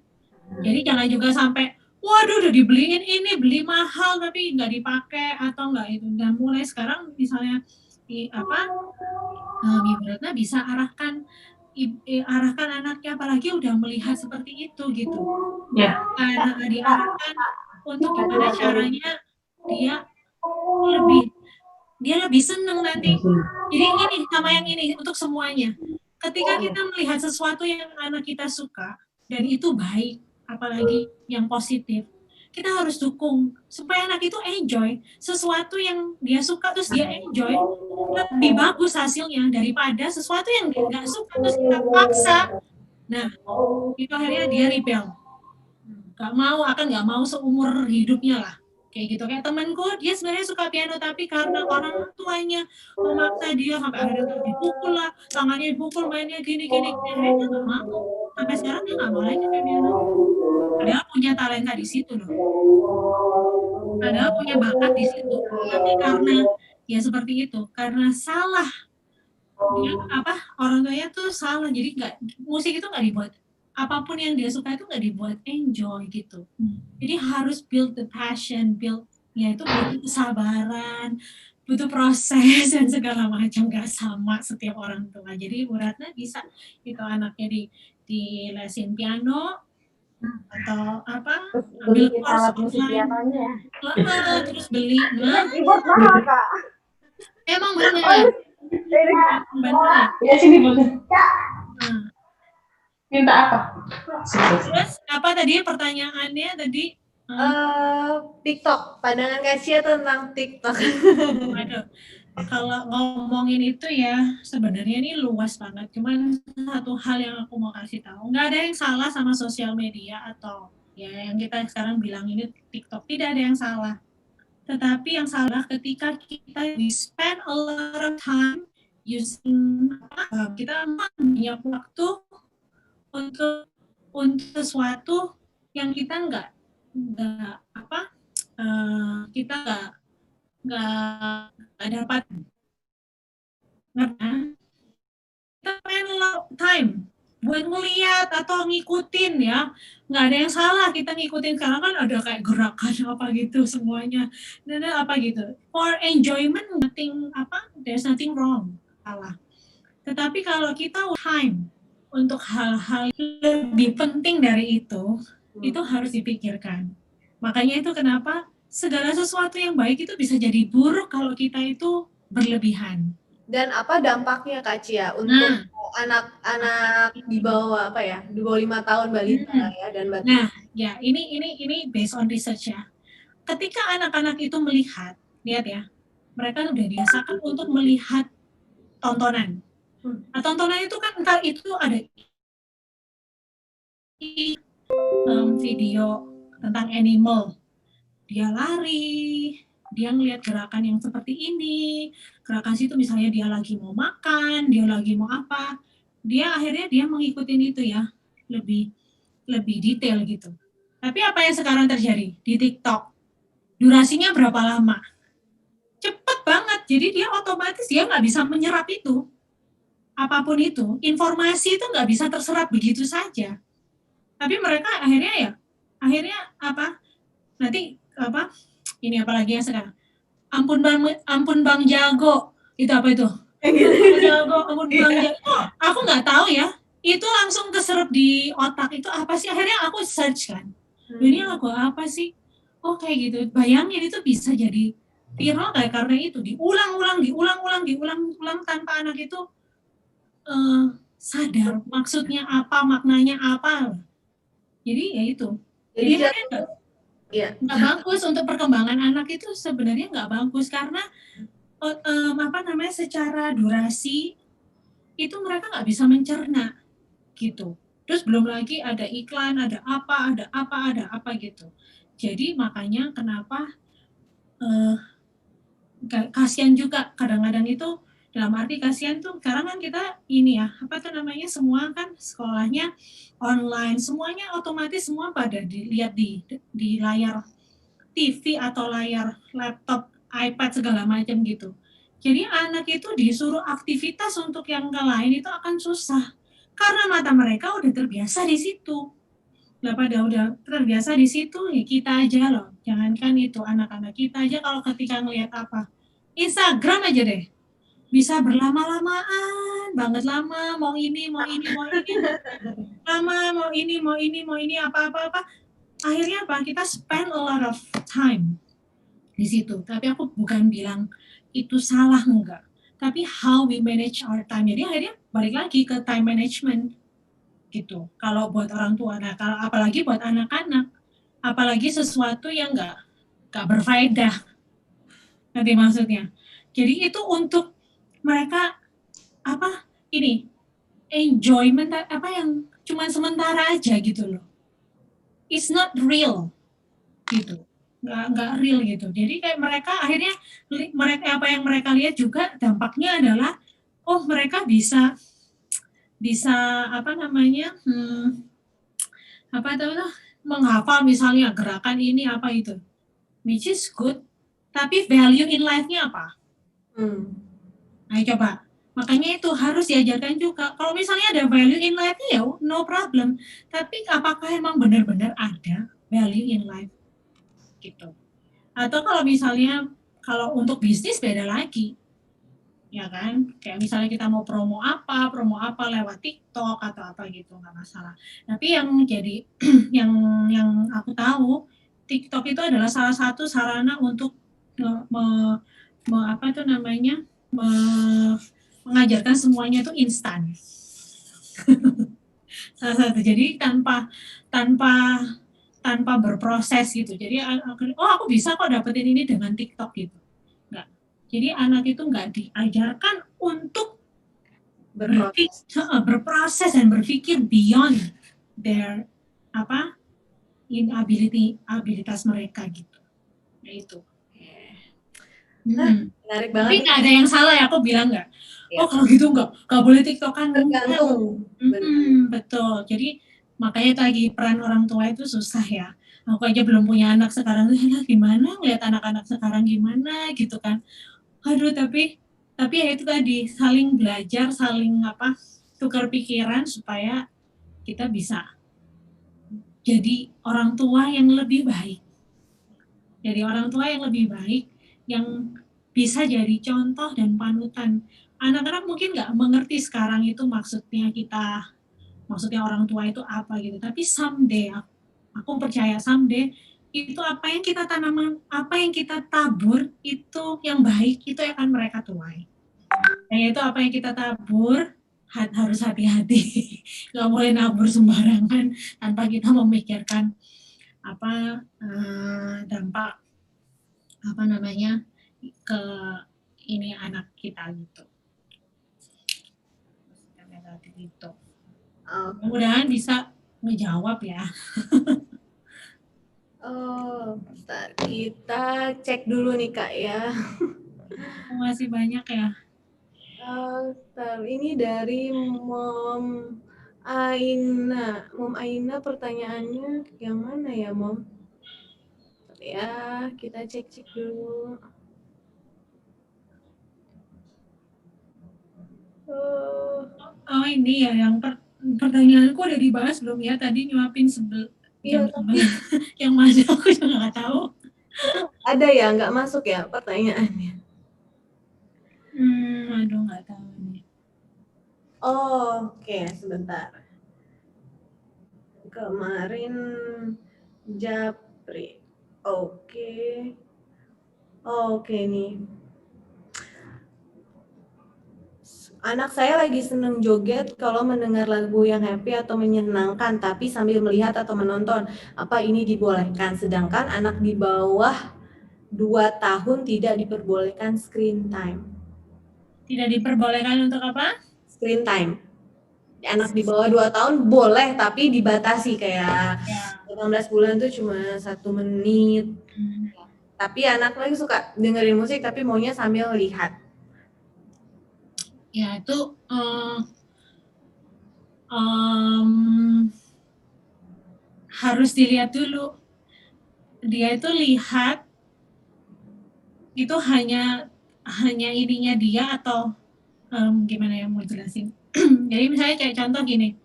Jadi jangan juga sampai waduh udah dibeliin ini, beli mahal tapi nggak dipakai atau nggak itu. Dan mulai sekarang misalnya Ibu Retna bisa arahkan anaknya, apalagi udah melihat seperti itu gitu. Ya. Karena diarahkan untuk gimana caranya dia lebih seneng nanti. Jadi ini sama yang ini untuk semuanya. Ketika kita melihat sesuatu yang anak kita suka dan itu baik, apalagi yang positif, kita harus dukung supaya anak itu enjoy sesuatu yang dia suka, terus dia enjoy, lebih bagus hasilnya daripada sesuatu yang dia nggak suka terus kita paksa. Nah itu akhirnya dia rebel, nggak mau seumur hidupnya lah kayak gitu. Kayak temanku, dia sebenarnya suka piano tapi karena orang tuanya memaksa dia sampai akhirnya dipukul lah, tangannya dipukul, mainnya gini akhirnya dia nggak mau. Sampai sekarang dia nggak mau lagi main piano. Padahal punya talenta di situ loh. Padahal punya bakat di situ. Tapi karena ya seperti itu, karena salah dia orang tuanya tuh salah. Jadi musik itu nggak dibuat, apapun yang dia suka itu nggak dibuat enjoy gitu. Jadi harus build the passion, ya itu butuh kesabaran, butuh proses dan segala macam, nggak sama setiap orang tua. Jadi Bu Ratna bisa itu anaknya di lesin piano atau ambil alat musik pianonya, terus beli. Keyboard mahal Kak. Emang benar. Ya sini boleh. Minta apa? Terus apa tadi pertanyaannya tadi? TikTok, pandangan Kak Cia tentang TikTok. Waduh, kalau ngomongin itu ya sebenarnya ini luas banget. Cuman satu hal yang aku mau kasih tahu, nggak ada yang salah sama sosial media atau ya yang kita sekarang bilang ini TikTok, tidak ada yang salah. Tetapi yang salah ketika kita spend a lot of time using kita banyak waktu untuk sesuatu yang kita kita nggak dapat. Kita spend a lot of time buat ngeliat atau ngikutin ya, nggak ada yang salah kita ngikutin. Sekarang kan ada kayak gerakan apa gitu semuanya, dan apa gitu for enjoyment, there's nothing wrong, salah. Tetapi kalau kita time untuk hal-hal lebih penting dari itu harus dipikirkan. Makanya itu kenapa segala sesuatu yang baik itu bisa jadi buruk kalau kita itu berlebihan. Dan apa dampaknya Kak Cia untuk anak-anak di bawah 5 tahun balita ya dan balita. Nah, ya ini based on research ya. Ketika anak-anak itu melihat ya, mereka udah dibiasakan untuk melihat tontonan. Nah, tontonan itu kan entar itu ada video tentang animal, dia lari, dia ngelihat gerakan yang seperti ini, gerakan situ misalnya dia lagi mau makan, dia lagi mau apa, dia akhirnya dia mengikuti itu ya, lebih detail gitu. Tapi apa yang sekarang terjadi di TikTok? Durasinya berapa lama? Cepet banget, jadi dia otomatis dia nggak bisa menyerap itu. Apapun itu, informasi itu nggak bisa terserap begitu saja. Tapi mereka akhirnya apa? Nanti apa? Ini apalagi yang sekarang? Ampun Bang Jago. Itu apa itu? Bang Jago, ampun Bang Jago. Oh, aku nggak tahu ya. Itu langsung keserap di otak itu apa sih? Akhirnya aku search kan. Ini lagu apa sih? Oh kayak gitu. Bayangin itu bisa jadi viral kayak karena itu diulang-ulang tanpa anak itu sadar maksudnya apa, maknanya apa. Jadi ya itu. Jadi nggak bagus untuk perkembangan anak itu sebenarnya nggak bagus karena secara durasi itu mereka nggak bisa mencerna gitu. Terus belum lagi ada iklan, ada apa gitu. Jadi makanya kenapa kasihan juga kadang-kadang itu dalam arti kasihan tuh sekarang kan kita ini ya semua kan sekolahnya online, semuanya otomatis semua pada dilihat di layar TV atau layar laptop, iPad segala macam gitu. Jadi anak itu disuruh aktivitas untuk yang lain itu akan susah karena mata mereka udah terbiasa di situ. Lah pada udah terbiasa di situ ya kita aja loh. Jangankan itu anak-anak kita aja kalau ketika ngelihat apa Instagram aja deh bisa berlama-lamaan banget lama mau ini lama mau ini apa akhirnya apa kita spend a lot of time di situ. Tapi aku bukan bilang itu salah enggak, tapi how we manage our time. Jadi akhirnya balik lagi ke time management gitu. Kalau buat orang tua, nah kalau apalagi buat anak-anak, apalagi sesuatu yang enggak berfaedah. Nanti maksudnya. Jadi itu untuk mereka enjoyment apa yang cuma sementara aja gitu loh. It's not real gitu. Nggak real gitu. Jadi kayak mereka akhirnya apa yang mereka lihat juga dampaknya adalah mereka bisa menghafal misalnya gerakan ini apa itu, which is good. Tapi value in life-nya apa? Ayo coba. Makanya itu harus diajarkan juga. Kalau misalnya ada value in life ya no problem. Tapi apakah emang benar-benar ada value in life? Gitu. Atau kalau misalnya kalau untuk bisnis beda lagi. Ya kan? Kayak misalnya kita mau promo apa lewat TikTok atau apa gitu nggak masalah. Tapi yang jadi yang aku tahu TikTok itu adalah salah satu sarana untuk mengajarkan semuanya itu instan. Salah satu. Jadi tanpa berproses gitu. Jadi aku bisa kok dapetin ini dengan TikTok gitu. Enggak. Jadi anak itu enggak diajarkan untuk berproses dan berpikir beyond their abilitas mereka gitu. Nah itu. Menarik banget. Tapi nggak ada yang salah ya, aku bilang nggak. Oh kalau gitu nggak boleh TikTokan. Tergantung. Betul. Jadi makanya lagi peran orang tua itu susah ya. Aku aja belum punya anak sekarang, gimana ngeliat anak-anak sekarang gimana gitu kan. Aduh tapi ya itu tadi saling belajar, saling tukar pikiran supaya kita bisa jadi orang tua yang lebih baik. Jadi orang tua yang lebih baik, yang bisa jadi contoh dan panutan. Anak-anak mungkin nggak mengerti sekarang itu maksudnya orang tua itu apa gitu. Tapi someday, aku percaya someday itu apa yang kita tanam, apa yang kita tabur itu yang baik itu akan mereka tuai. Nah itu apa yang kita tabur harus hati-hati, nggak boleh nabur sembarangan tanpa kita memikirkan dampak ke ini anak kita gitu. Mudah-mudahan bisa ngejawab ya. Oh, bentar. Kita cek dulu nih Kak ya. Masih banyak ya. Bentar. Ini dari Mom Aina. Mom Aina pertanyaannya yang mana ya, Mom? Bentar ya, kita cek-cek dulu. Oh ini ya yang pertanyaanku udah dibahas belum ya tadi nyuapin Iya, jam 11 yang masuk aku juga nggak tahu. itu ada ya, nggak masuk ya pertanyaannya? Aduh nggak tahu nih. Oh, oke, sebentar. Kemarin Japri. Oke. Oke nih. Anak saya lagi seneng joget kalau mendengar lagu yang happy atau menyenangkan, tapi sambil melihat atau menonton. Apa ini dibolehkan? Sedangkan anak di bawah 2 tahun tidak diperbolehkan screen time. Tidak diperbolehkan untuk apa? Screen time. Anak di bawah 2 tahun boleh, tapi dibatasi kayak Ya. 18 bulan tuh cuma 1 menit. Tapi anak lagi suka dengerin musik tapi maunya sambil lihat. Ya itu harus dilihat dulu. Dia itu lihat itu hanya ininya dia atau gimana ya mau jelasin. Jadi misalnya kayak contoh gini.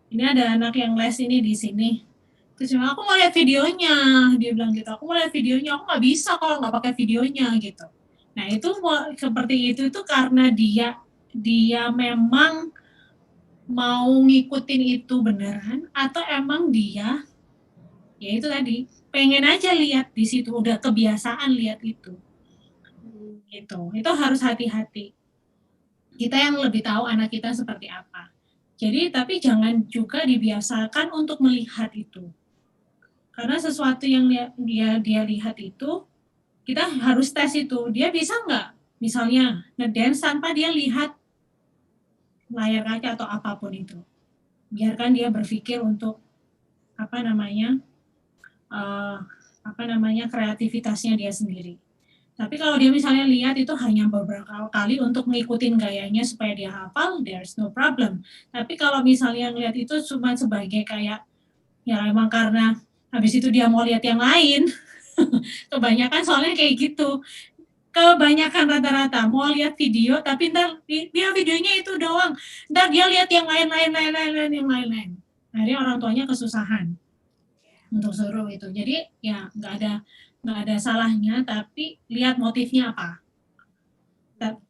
Ini ada anak yang les ini di sini. Terus cuma aku mau lihat videonya, dia bilang gitu. Aku mau lihat videonya, aku nggak bisa kalau nggak pakai videonya gitu. Nah itu seperti itu karena dia memang mau ngikutin itu beneran atau emang dia ya itu tadi pengen aja lihat di situ udah kebiasaan lihat itu gitu. Itu harus hati-hati. Kita yang lebih tahu anak kita seperti apa. Jadi tapi jangan juga dibiasakan untuk melihat itu. Karena sesuatu yang dia lihat itu, kita harus tes itu. Dia bisa nggak misalnya ngedance tanpa dia lihat layar kaca atau apapun itu. Biarkan dia berpikir untuk kreativitasnya dia sendiri. Tapi kalau dia misalnya lihat itu hanya beberapa kali untuk ngikutin gayanya supaya dia hafal, there's no problem. Tapi kalau misalnya ngeliat itu cuma sebagai kayak ya emang karena habis itu dia mau lihat yang lain, kebanyakan soalnya kayak gitu. Kebanyakan rata-rata mau lihat video tapi ntar dia videonya itu doang, ntar dia lihat yang lain-lain. Akhirnya orang tuanya kesusahan untuk suruh itu. Jadi ya nggak ada salahnya, tapi lihat motifnya apa.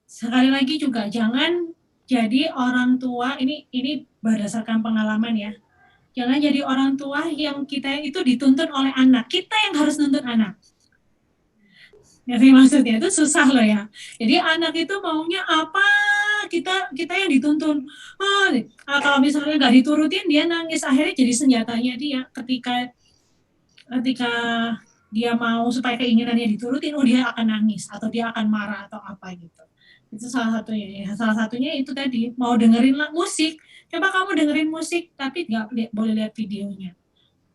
Sekali lagi juga jangan jadi orang tua ini berdasarkan pengalaman ya. Jangan jadi orang tua yang kita itu dituntun oleh anak. Kita yang harus nuntun anak. Jadi maksudnya itu susah loh ya. Jadi anak itu maunya apa, kita yang dituntun. Kalau misalnya nggak diturutin dia nangis, akhirnya jadi senjatanya dia ketika dia mau supaya keinginannya diturutin, dia akan nangis atau dia akan marah atau apa gitu. Itu salah satunya. Ya, salah satunya itu tadi mau dengerin musik. Coba kamu dengerin musik tapi nggak boleh lihat videonya.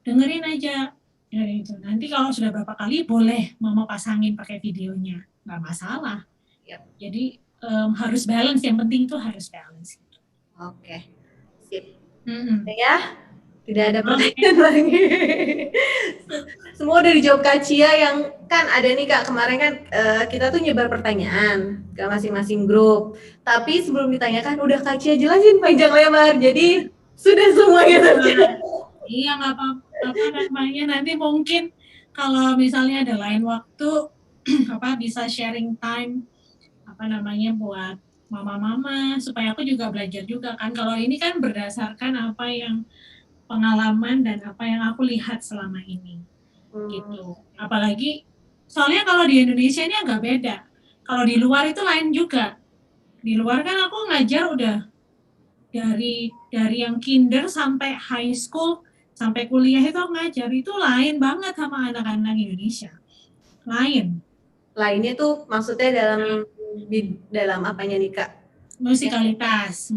Dengerin aja. Itu. Nanti kalau sudah berapa kali boleh mama pasangin pakai videonya, nggak masalah. Yep. Jadi harus balance. Yang penting itu harus balance. Oke, sip. Ya, tidak ada pertanyaan lagi. Semua udah dijawab Kak Cia yang kan ada nih Kak, kemarin kan kita tuh nyebar pertanyaan ke masing-masing grup. Tapi sebelum ditanyakan udah Kak Cia jelasin panjang lebar. Jadi sudah semuanya terjawab. Iya, nggak apa-apa namanya. Nanti mungkin kalau misalnya ada lain waktu bisa sharing time buat mama-mama supaya aku juga belajar juga kan. Kalau ini kan berdasarkan apa yang pengalaman dan apa yang aku lihat selama ini. Gitu. Apalagi soalnya kalau di Indonesia ini agak beda. Kalau di luar itu lain juga. Di luar kan aku ngajar udah dari yang kinder sampai high school sampai kuliah itu ngajar itu lain banget sama anak-anak Indonesia. Lainnya tuh maksudnya dalam apanya nih Kak? Musikalitas.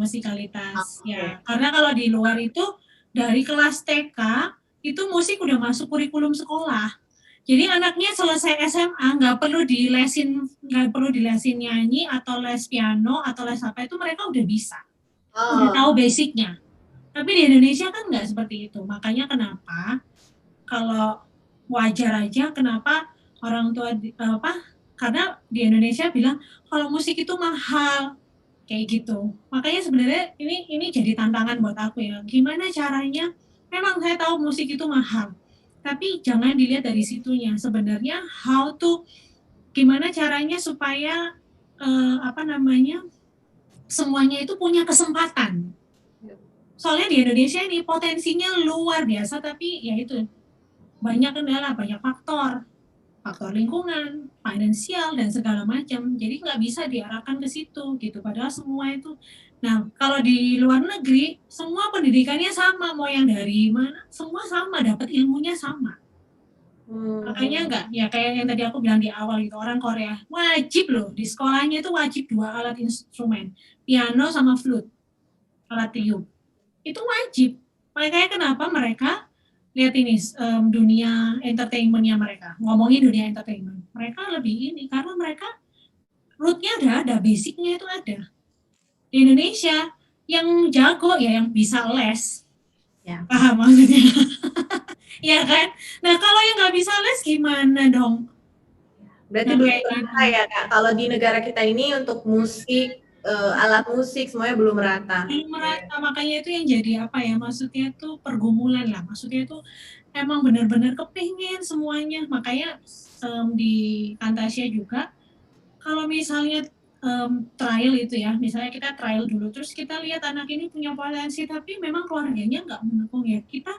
Ya. Karena kalau di luar itu dari kelas TK itu musik udah masuk kurikulum sekolah. Jadi anaknya selesai SMA nggak perlu dilesin nyanyi atau les piano atau les apa, itu mereka udah bisa, udah tahu basicnya. Tapi di Indonesia kan nggak seperti itu. Makanya kenapa kalau wajar aja kenapa orang tua karena di Indonesia bilang kalau musik itu mahal kayak gitu. Makanya sebenarnya ini jadi tantangan buat aku ya. Gimana caranya? Memang saya tahu musik itu mahal, tapi jangan dilihat dari situnya. Sebenarnya gimana caranya supaya semuanya itu punya kesempatan. Soalnya di Indonesia ini potensinya luar biasa, tapi ya itu banyak kendala, banyak faktor lingkungan, finansial dan segala macam. Jadi nggak bisa diarahkan ke situ gitu. Padahal semua itu. Nah, kalau di luar negeri semua pendidikannya sama, mau yang dari mana, semua sama, dapat ilmunya sama. Makanya enggak, ya kayak yang tadi aku bilang di awal gitu, orang Korea wajib loh di sekolahnya itu wajib 2 alat instrumen, piano sama flute, alat tiup. Itu wajib. Makanya kenapa mereka lihat ini dunia entertainment-nya mereka, ngomongin dunia entertainment. Mereka lebih ini karena mereka root-nya ada, basic-nya itu ada. Di Indonesia yang jago ya yang bisa les. Ya, paham maksudnya. Ya kan? Nah, kalau yang nggak bisa les gimana dong? Berarti belum merata ya, Kak. Kalau di negara kita ini untuk musik, alat musik semuanya belum merata. Belum merata, makanya itu yang jadi apa ya, maksudnya itu pergumulan lah. Maksudnya itu emang benar-benar kepingin semuanya. Makanya di Fantasia juga, kalau misalnya trial itu ya, misalnya kita trial dulu, terus kita lihat anak ini punya potensi, tapi memang keluarganya nggak mendukung ya, kita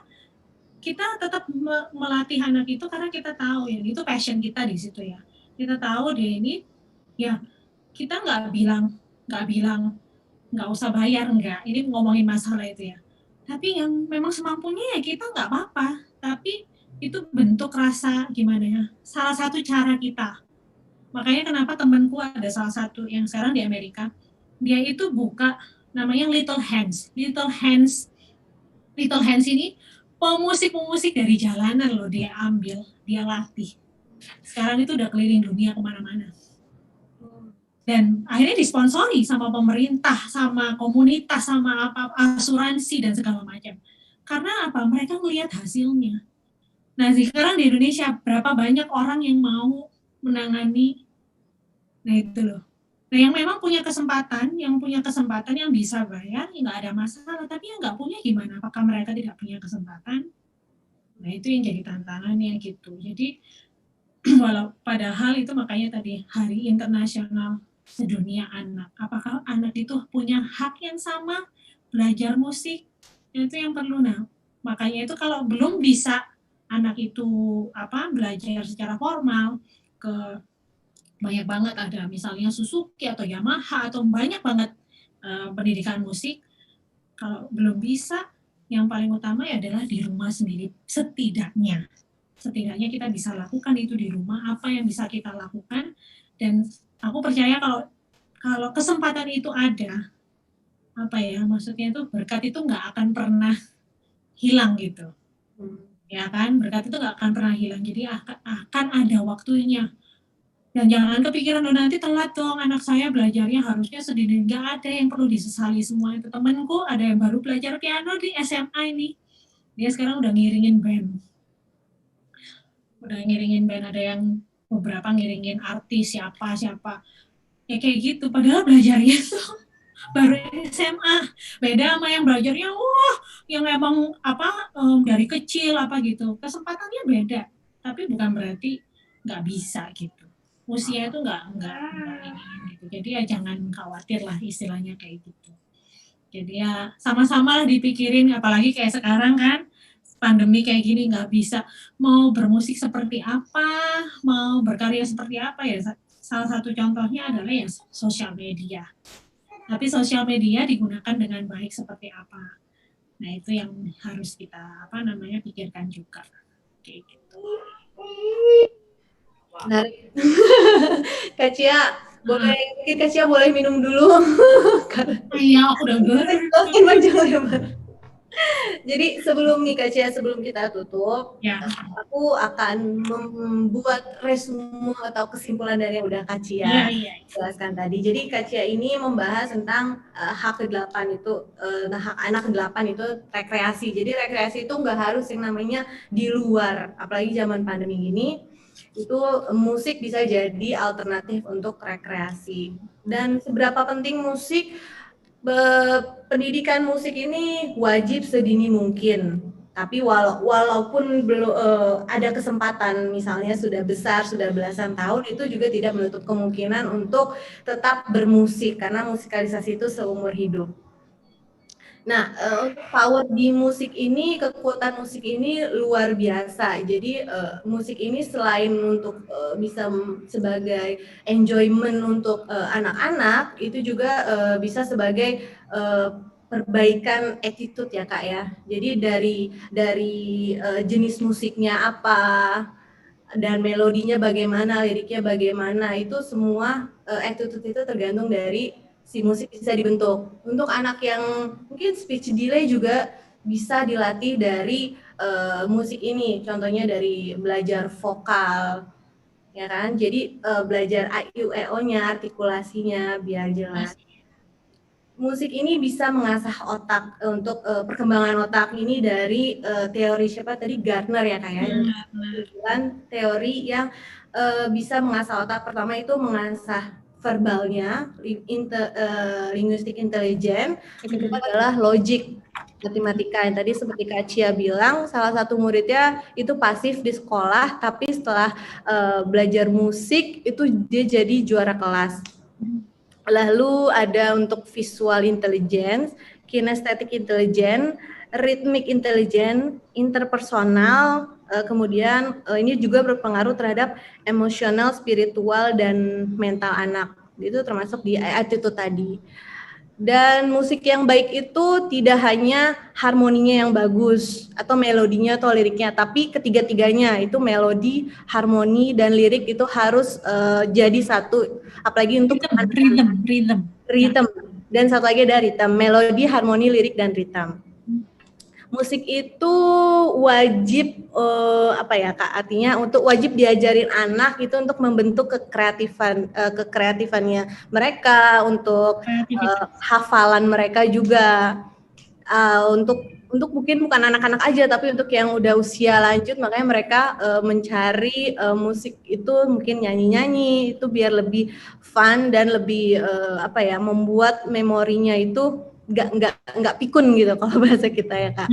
tetap melatih anak itu karena kita tahu ya, itu passion kita di situ ya. Kita tahu dia ini, ya kita nggak bilang nggak usah bayar, enggak. Ini ngomongin masalah itu ya. Tapi yang memang semampunya ya kita nggak apa-apa. Tapi itu bentuk rasa gimana ya, salah satu cara kita. Makanya kenapa temanku ada salah satu yang sekarang di Amerika, dia itu buka namanya Little Hands. Little Hands ini pemusik dari jalanan loh dia ambil, dia latih. Sekarang itu udah keliling dunia kemana-mana. Dan akhirnya disponsori sama pemerintah, sama komunitas, sama apa asuransi dan segala macam. Karena apa? Mereka melihat hasilnya. Nah sekarang di Indonesia berapa banyak orang yang mau menangani, nah itu loh. Nah yang memang punya kesempatan, yang bisa bayar, ya nggak ada masalah. Tapi yang nggak punya gimana? Apakah mereka tidak punya kesempatan? Nah itu yang jadi tantangannya gitu. Jadi padahal itu makanya tadi Hari Internasional Sedunia Anak. Apakah anak itu punya hak yang sama belajar musik? Itu yang perlu. Nah makanya itu kalau belum bisa anak itu belajar secara formal ke banyak banget ada misalnya Suzuki atau Yamaha atau banyak banget pendidikan musik. Kalau belum bisa, yang paling utama ya adalah di rumah sendiri. Setidaknya kita bisa lakukan itu di rumah, apa yang bisa kita lakukan. Dan aku percaya kalau kesempatan itu ada, maksudnya itu berkat itu nggak akan pernah hilang gitu. Ya kan, berkat itu nggak akan pernah hilang. Jadi akan ada waktunya. Dan jangan kepikiran nanti telat dong anak saya belajarnya harusnya sedini. Nggak ada yang perlu disesali semua itu. Temanku ada yang baru belajar piano di SMA ini. Dia sekarang udah ngiringin band. Ada yang beberapa ngiringin artis siapa. Ya kayak gitu. Padahal belajarnya tuh baru SMA. Beda sama yang belajarnya yang emang dari kecil gitu. Kesempatannya beda. Tapi bukan berarti nggak bisa gitu. Usia itu nggak gitu. Jadi ya jangan khawatir lah istilahnya kayak gitu. Jadi ya sama-sama lah dipikirin, apalagi kayak sekarang kan pandemi kayak gini nggak bisa mau bermusik seperti apa, mau berkarya seperti apa ya. Salah satu contohnya adalah ya sosial media. Tapi sosial media digunakan dengan baik seperti apa. Nah itu yang harus kita pikirkan juga kayak gitu. Menarik. Kak Cia, mungkin Kak Cia boleh minum dulu. Iya, aku udah panjang lebar. Jadi sebelum kita tutup, Ya. aku akan membuat resume atau kesimpulan dari yang udah Kak Cia Iya. jelaskan tadi. Jadi Kak Cia ini membahas tentang hak ke-8 itu, hak anak ke-8 itu rekreasi. Jadi rekreasi itu nggak harus yang namanya di luar, apalagi zaman pandemi gini, itu musik bisa jadi alternatif untuk rekreasi. Dan seberapa penting musik? Pendidikan musik ini wajib sedini mungkin. Tapi walaupun belum ada kesempatan, misalnya sudah besar, sudah belasan tahun, itu juga tidak menutup kemungkinan untuk tetap bermusik karena musikalisasi itu seumur hidup. Nah, untuk power di musik ini, kekuatan musik ini luar biasa. Jadi musik ini selain untuk bisa sebagai enjoyment untuk anak-anak, itu juga bisa sebagai perbaikan attitude ya Kak ya. Jadi dari jenis musiknya apa dan melodinya bagaimana, liriknya bagaimana, itu semua attitude itu tergantung dari si musik bisa dibentuk. Untuk anak yang mungkin speech delay juga bisa dilatih dari musik ini. Contohnya dari belajar vokal, ya kan? Jadi belajar A-I-U-E-O-nya, artikulasinya biar jelas. Musik ini bisa mengasah otak untuk perkembangan otak ini dari teori siapa tadi Gardner ya kayak teori yang bisa mengasah otak. Pertama itu mengasah verbalnya, linguistic intelligence. Yang kedua adalah logic, matematika. Yang tadi seperti Kak Cia bilang, salah satu muridnya itu pasif di sekolah, tapi setelah belajar musik itu dia jadi juara kelas. Lalu ada untuk visual intelligence, kinesthetic intelligence, rhythmic intelligence, interpersonal, kemudian ini juga berpengaruh terhadap emosional, spiritual, dan mental anak. Itu termasuk di attitude tadi. Dan musik yang baik itu tidak hanya harmoninya yang bagus atau melodinya atau liriknya, tapi ketiga-tiganya itu melodi, harmoni, dan lirik itu harus jadi satu. Apalagi untuk rhythm. Dan satu lagi ada rhythm, melodi, harmoni, lirik, dan rhythm. Musik itu wajib apa ya Kak? Artinya untuk wajib diajarin anak itu untuk membentuk kekreatifannya mereka, untuk hafalan mereka juga, untuk mungkin bukan anak-anak aja tapi untuk yang udah usia lanjut, makanya mereka mencari musik itu mungkin nyanyi-nyanyi itu biar lebih fun dan lebih apa ya, membuat memorinya itu nggak pikun gitu kalau bahasa kita ya Kak.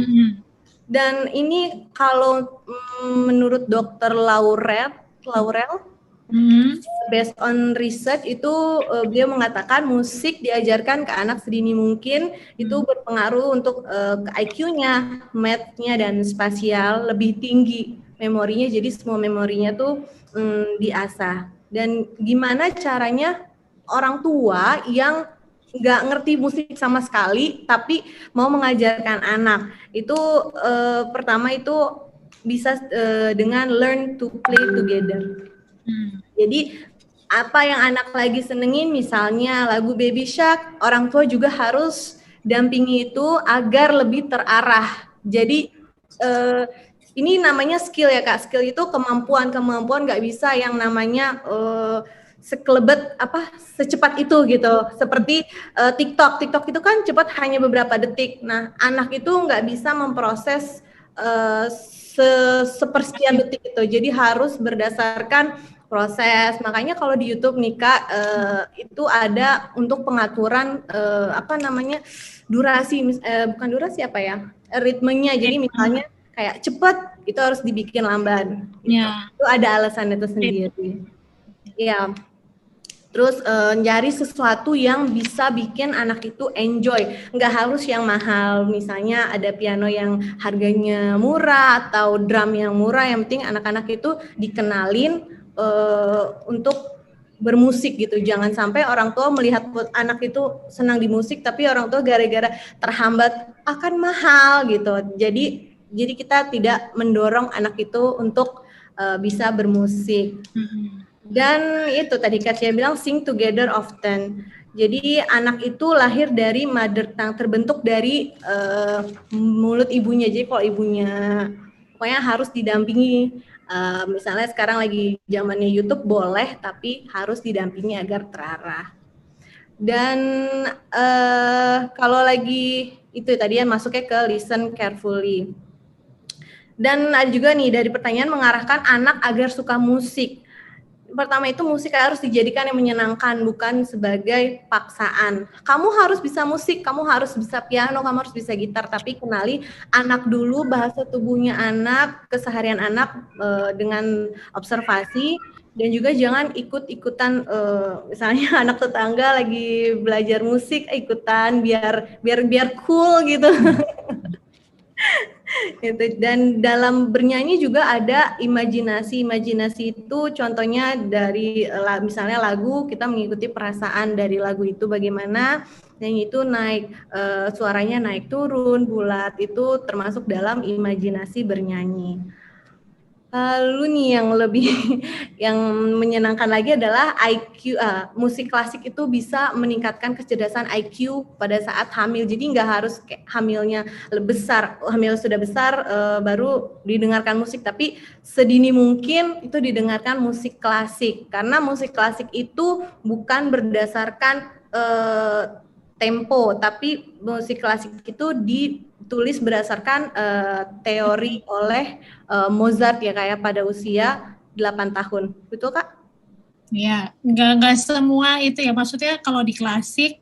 Dan ini kalau menurut Dr. Laurel, based on research itu dia mengatakan musik diajarkan ke anak sedini mungkin itu berpengaruh untuk ke IQ-nya, math-nya, dan spasial lebih tinggi memorinya. Jadi semua memorinya tuh diasah. Dan gimana caranya orang tua yang nggak ngerti musik sama sekali tapi mau mengajarkan anak itu pertama itu bisa dengan learn to play together. Jadi apa yang anak lagi senengin, misalnya lagu Baby Shark, orang tua juga harus dampingi itu agar lebih terarah. Jadi ini namanya skill ya Kak. Skill itu kemampuan nggak bisa yang namanya sekelebet secepat itu gitu. Seperti TikTok itu kan cepat hanya beberapa detik. Nah anak itu nggak bisa memproses sepersekian detik itu. Jadi harus berdasarkan proses. Makanya kalau di YouTube nih Kak itu ada untuk pengaturan durasi, bukan durasi ritmenya. Jadi misalnya kayak cepat itu harus dibikin lamban. Gitu. Itu ada alasan itu sendiri. Ya. Terus nyari sesuatu yang bisa bikin anak itu enjoy, nggak harus yang mahal. Misalnya ada piano yang harganya murah atau drum yang murah, yang penting anak-anak itu dikenalin untuk bermusik gitu. Jangan sampai orang tua melihat anak itu senang di musik tapi orang tua gara-gara terhambat akan mahal gitu. Jadi kita tidak mendorong anak itu untuk bisa bermusik. Dan itu tadi Kak Cia bilang sing together often. Jadi anak itu lahir dari mother tongue, terbentuk dari mulut ibunya. Jadi kalau ibunya pokoknya harus didampingi. Misalnya sekarang lagi zamannya YouTube boleh, tapi harus didampingi agar terarah. Dan kalau lagi itu tadi ya masuknya ke listen carefully. Dan ada juga nih dari pertanyaan mengarahkan anak agar suka musik. Pertama itu musik harus dijadikan yang menyenangkan, bukan sebagai paksaan. Kamu harus bisa musik, kamu harus bisa piano, kamu harus bisa gitar, tapi kenali anak dulu, bahasa tubuhnya anak, keseharian anak dengan observasi, dan juga jangan ikut-ikutan misalnya anak tetangga lagi belajar musik ikutan biar cool gitu. Gitu. Dan dalam bernyanyi juga ada imajinasi itu contohnya dari misalnya lagu, kita mengikuti perasaan dari lagu itu bagaimana nyanyi itu naik suaranya naik turun bulat, itu termasuk dalam imajinasi bernyanyi. Lalu nih yang lebih yang menyenangkan lagi adalah IQ. Musik klasik itu bisa meningkatkan kecerdasan IQ pada saat hamil. Jadi nggak harus kayak hamilnya besar, hamil sudah besar baru didengarkan musik, tapi sedini mungkin itu didengarkan musik klasik, karena musik klasik itu bukan berdasarkan tempo, tapi musik klasik itu ditulis berdasarkan teori oleh Mozart ya kayak pada usia 8 tahun. Betul Kak? Ya, nggak semua itu ya. Maksudnya kalau di klasik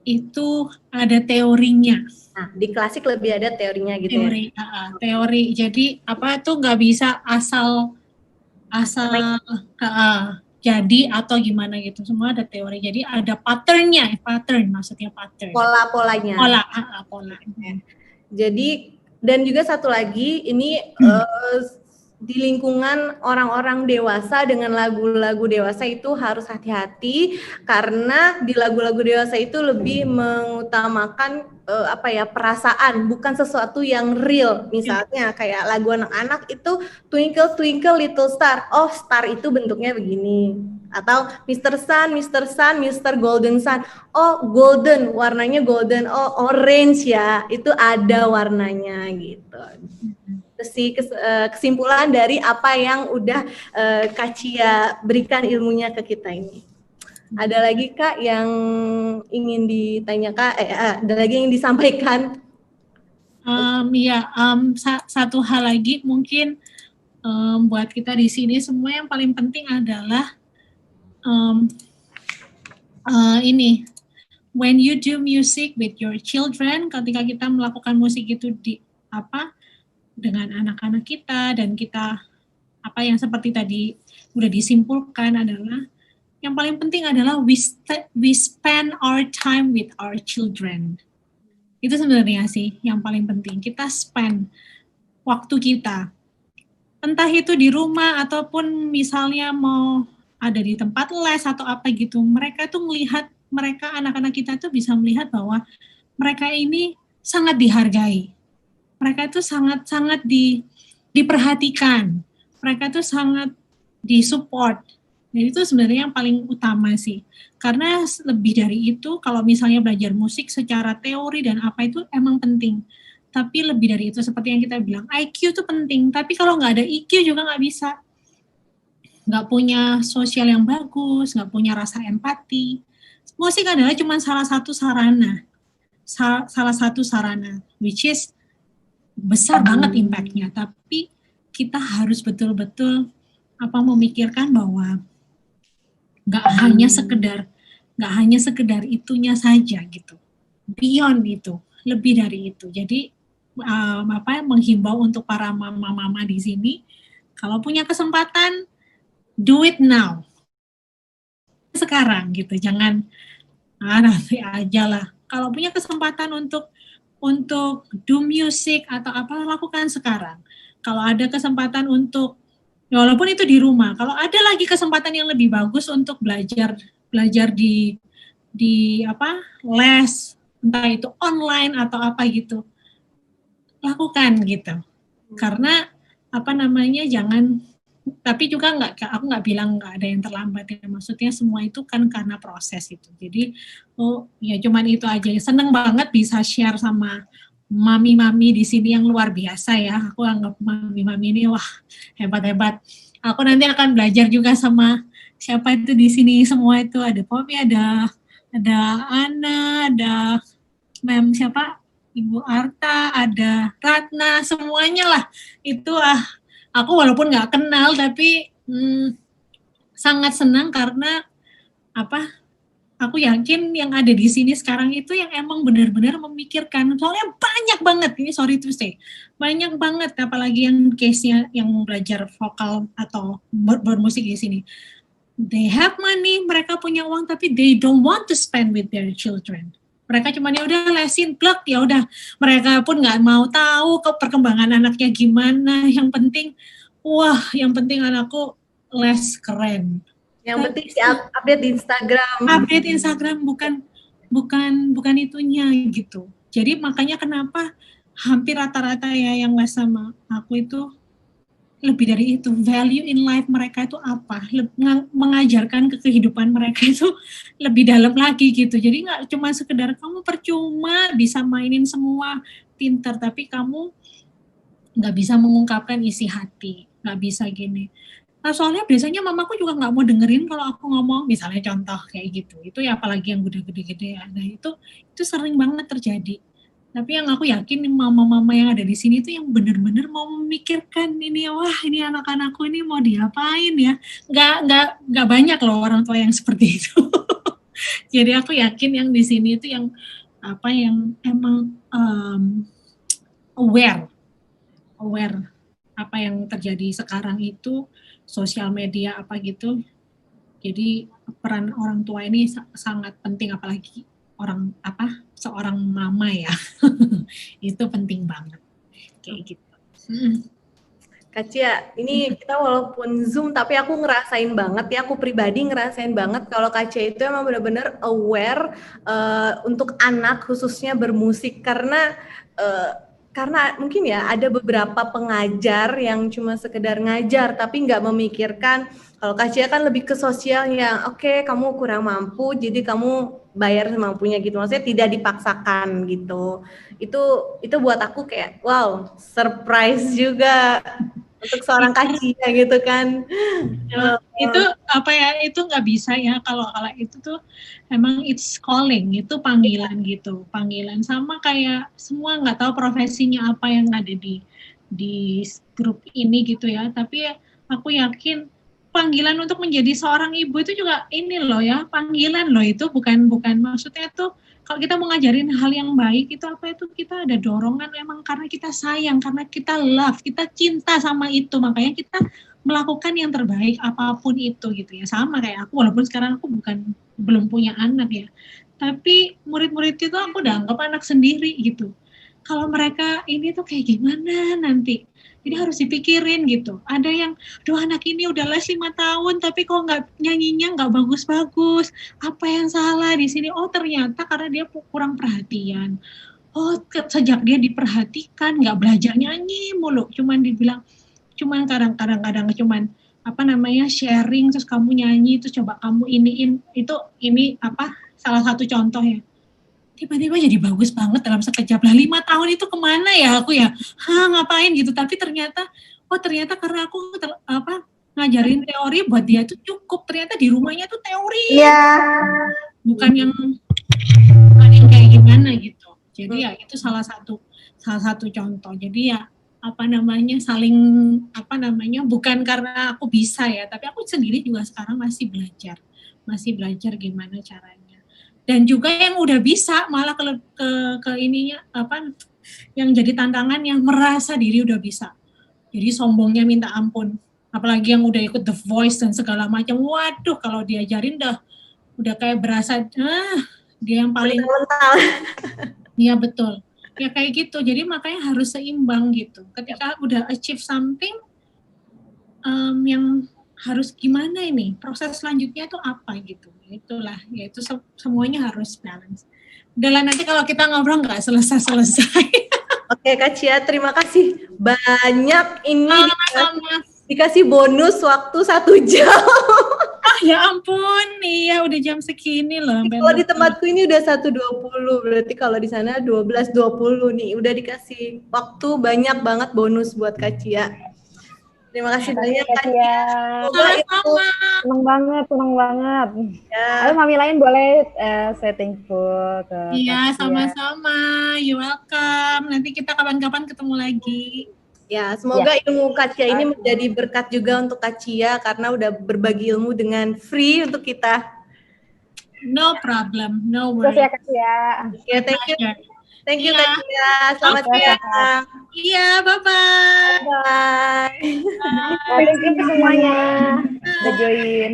itu ada teorinya. Nah, di klasik lebih ada teorinya gitu teori, ya? Teori. Jadi apa tuh nggak bisa asal jadi atau gimana gitu. Semua ada teori. Jadi ada pattern maksudnya pattern. Pola-polanya. Pola. Jadi dan juga satu lagi ini di lingkungan orang-orang dewasa dengan lagu-lagu dewasa itu harus hati-hati, karena di lagu-lagu dewasa itu lebih mengutamakan perasaan, bukan sesuatu yang real. Misalnya kayak lagu anak-anak itu Twinkle Twinkle Little Star, oh star itu bentuknya begini, atau Mr. Sun, Mr. Golden Sun, oh golden, warnanya golden, oh orange ya, itu ada warnanya gitu. Kesimpulan dari apa yang udah Kak Cia berikan ilmunya ke kita ini. Ada lagi Kak yang ingin ditanyakan, ada lagi yang disampaikan? Satu hal lagi mungkin buat kita di sini semua yang paling penting adalah ini, when you do music with your children, ketika kita melakukan musik itu dengan anak-anak kita, dan kita yang seperti tadi udah disimpulkan adalah yang paling penting adalah we spend our time with our children. Itu sebenarnya sih yang paling penting, kita spend waktu kita, entah itu di rumah ataupun misalnya mau ada di tempat les atau apa gitu. Mereka tuh anak-anak kita tuh bisa melihat bahwa mereka ini sangat dihargai. Mereka itu sangat diperhatikan. Mereka itu sangat disupport. Dan itu sebenarnya yang paling utama sih. Karena lebih dari itu, kalau misalnya belajar musik secara teori dan apa itu emang penting. Tapi lebih dari itu, seperti yang kita bilang, IQ itu penting. Tapi kalau nggak ada IQ juga nggak bisa. Nggak punya sosial yang bagus, nggak punya rasa empati. Musik adalah cuma salah satu sarana, which is besar banget impact-nya, tapi kita harus betul-betul memikirkan bahwa nggak hanya sekedar itunya saja gitu, beyond itu, lebih dari itu. Jadi menghimbau untuk para mama-mama di sini, kalau punya kesempatan, do it now, sekarang gitu, jangan nanti aja lah. Kalau punya kesempatan untuk do music atau apa, lakukan sekarang. Kalau ada kesempatan untuk, walaupun itu di rumah, kalau ada lagi kesempatan yang lebih bagus untuk belajar di les, entah itu online atau apa gitu, lakukan gitu. Karena jangan Tapi juga aku nggak bilang nggak ada yang terlambat ya. Maksudnya semua itu kan karena proses itu. Jadi ya cuman itu aja. Seneng banget bisa share sama mami-mami di sini yang luar biasa ya. Aku anggap mami-mami ini wah hebat-hebat. Aku nanti akan belajar juga sama siapa itu di sini semua itu, ada Poppy, ada Ana, ada Mem siapa, Ibu Arta, ada Ratna, semuanya lah. Itu aku walaupun nggak kenal tapi sangat senang karena aku yakin yang ada di sini sekarang itu yang emang benar-benar memikirkan. Soalnya banyak banget, ini sorry to say, banyak banget apalagi yang case-nya yang belajar vokal atau bermusik di sini. They have money, mereka punya uang, tapi they don't want to spend with their children. Mereka cuma ya udah lesin plug, ya udah. Mereka pun nggak mau tahu perkembangan anaknya gimana. Yang penting anakku les keren. Yang penting update di Instagram. Update Instagram bukan itunya gitu. Jadi makanya kenapa hampir rata-rata ya yang les sama aku itu lebih dari itu, value in life mereka itu apa, mengajarkan ke kehidupan mereka itu lebih dalam lagi gitu. Jadi nggak cuma sekedar kamu percuma bisa mainin semua pinter, tapi kamu nggak bisa mengungkapkan isi hati, nggak bisa gini. Nah soalnya biasanya mamaku juga nggak mau dengerin kalau aku ngomong, misalnya contoh kayak gitu. Itu ya apalagi yang udah gede-gede ya. Nah itu sering banget terjadi. Tapi yang aku yakin mama-mama yang ada di sini itu yang benar-benar mau memikirkan ini, wah ini anak-anakku ini mau diapain ya. Nggak banyak loh orang tua yang seperti itu. Jadi aku yakin yang di sini itu yang emang aware apa yang terjadi sekarang itu, sosial media apa gitu. Jadi peran orang tua ini sangat penting, apalagi seorang mama ya. Itu penting banget kayak gitu. Kak Cia, ini kita walaupun Zoom tapi aku ngerasain banget ya, aku pribadi ngerasain banget kalau Kak Cia itu emang benar-benar aware untuk anak khususnya bermusik, karena mungkin ya ada beberapa pengajar yang cuma sekedar ngajar tapi nggak memikirkan. Kalau Kak Cia kan lebih ke sosial yang oke, kamu kurang mampu jadi kamu bayar semampunya gitu, maksudnya tidak dipaksakan gitu. Itu buat aku kayak wow, surprise juga untuk seorang Kak Cia gitu kan. Itu nggak bisa ya, kalau itu tuh emang it's calling, itu panggilan gitu, panggilan sama kayak semua, nggak tahu profesinya apa yang ada di grup ini gitu ya, tapi aku yakin panggilan untuk menjadi seorang ibu itu juga ini loh ya, panggilan loh, itu bukan maksudnya tuh kalau kita mau ngajarin hal yang baik itu kita ada dorongan emang karena kita sayang, karena kita love, kita cinta sama itu, makanya kita melakukan yang terbaik apapun itu gitu ya. Sama kayak aku, walaupun sekarang aku belum punya anak ya, tapi murid-murid itu aku udah anggap anak sendiri gitu. Kalau mereka ini tuh kayak gimana nanti, jadi harus dipikirin gitu. Ada yang, anak ini udah les 5 tahun tapi kok nyanyinya nggak bagus-bagus. Apa yang salah di sini? Oh ternyata karena dia kurang perhatian. Oh sejak dia diperhatikan nggak belajar nyanyi mulu. Cuman kadang-kadang sharing terus kamu nyanyi terus coba kamu ini salah satu contoh ya. Tiba-tiba jadi bagus banget dalam sekejap lah. 5 tahun itu kemana ya aku ya? Ngapain gitu? Tapi ternyata karena aku ngajarin teori buat dia tuh cukup. Ternyata di rumahnya tuh teori. Bukan yang kayak gimana gitu. Jadi ya itu salah satu contoh. Jadi ya bukan karena aku bisa ya, tapi aku sendiri juga sekarang masih belajar gimana caranya. Dan juga yang udah bisa malah ke ininya yang jadi tantangan yang merasa diri udah bisa. Jadi sombongnya minta ampun. Apalagi yang udah ikut The Voice dan segala macam. Waduh, kalau diajarin udah kayak berasa dia yang paling. Iya betul. Ya kayak gitu. Jadi makanya harus seimbang gitu. Ketika udah achieve something, yang harus gimana ini? Proses selanjutnya itu apa gitu? Itulah, ya itu semuanya harus balance. Udahlah, nanti kalau kita ngobrol nggak selesai. Oke Kak Cia, terima kasih banyak ini dikasih bonus waktu 1 jam. Ah ya ampun, iya udah jam segini loh. Kalau di tempatku ini udah 1:20, berarti kalau di sana 12:20 nih. Udah dikasih waktu banyak banget bonus buat Kak Cia. Terima kasih banyak Kak Cia. Semoga itu Sama-sama. seneng banget. ya. Ayo mami lain boleh say thankful ke Iya, Kak Cia. sama-sama. You welcome. Nanti kita kapan-kapan ketemu lagi. Ya, semoga ilmu Kak Cia ini menjadi berkat juga untuk Kak Cia karena udah berbagi ilmu dengan free untuk kita. No problem, no Terus ya worries. Kak Cia. Ya, thank you. Thank you Iya. Kak Cia. Selamat Oke. siang. Iya, bye-bye. Bye. Thank you semuanya udah join.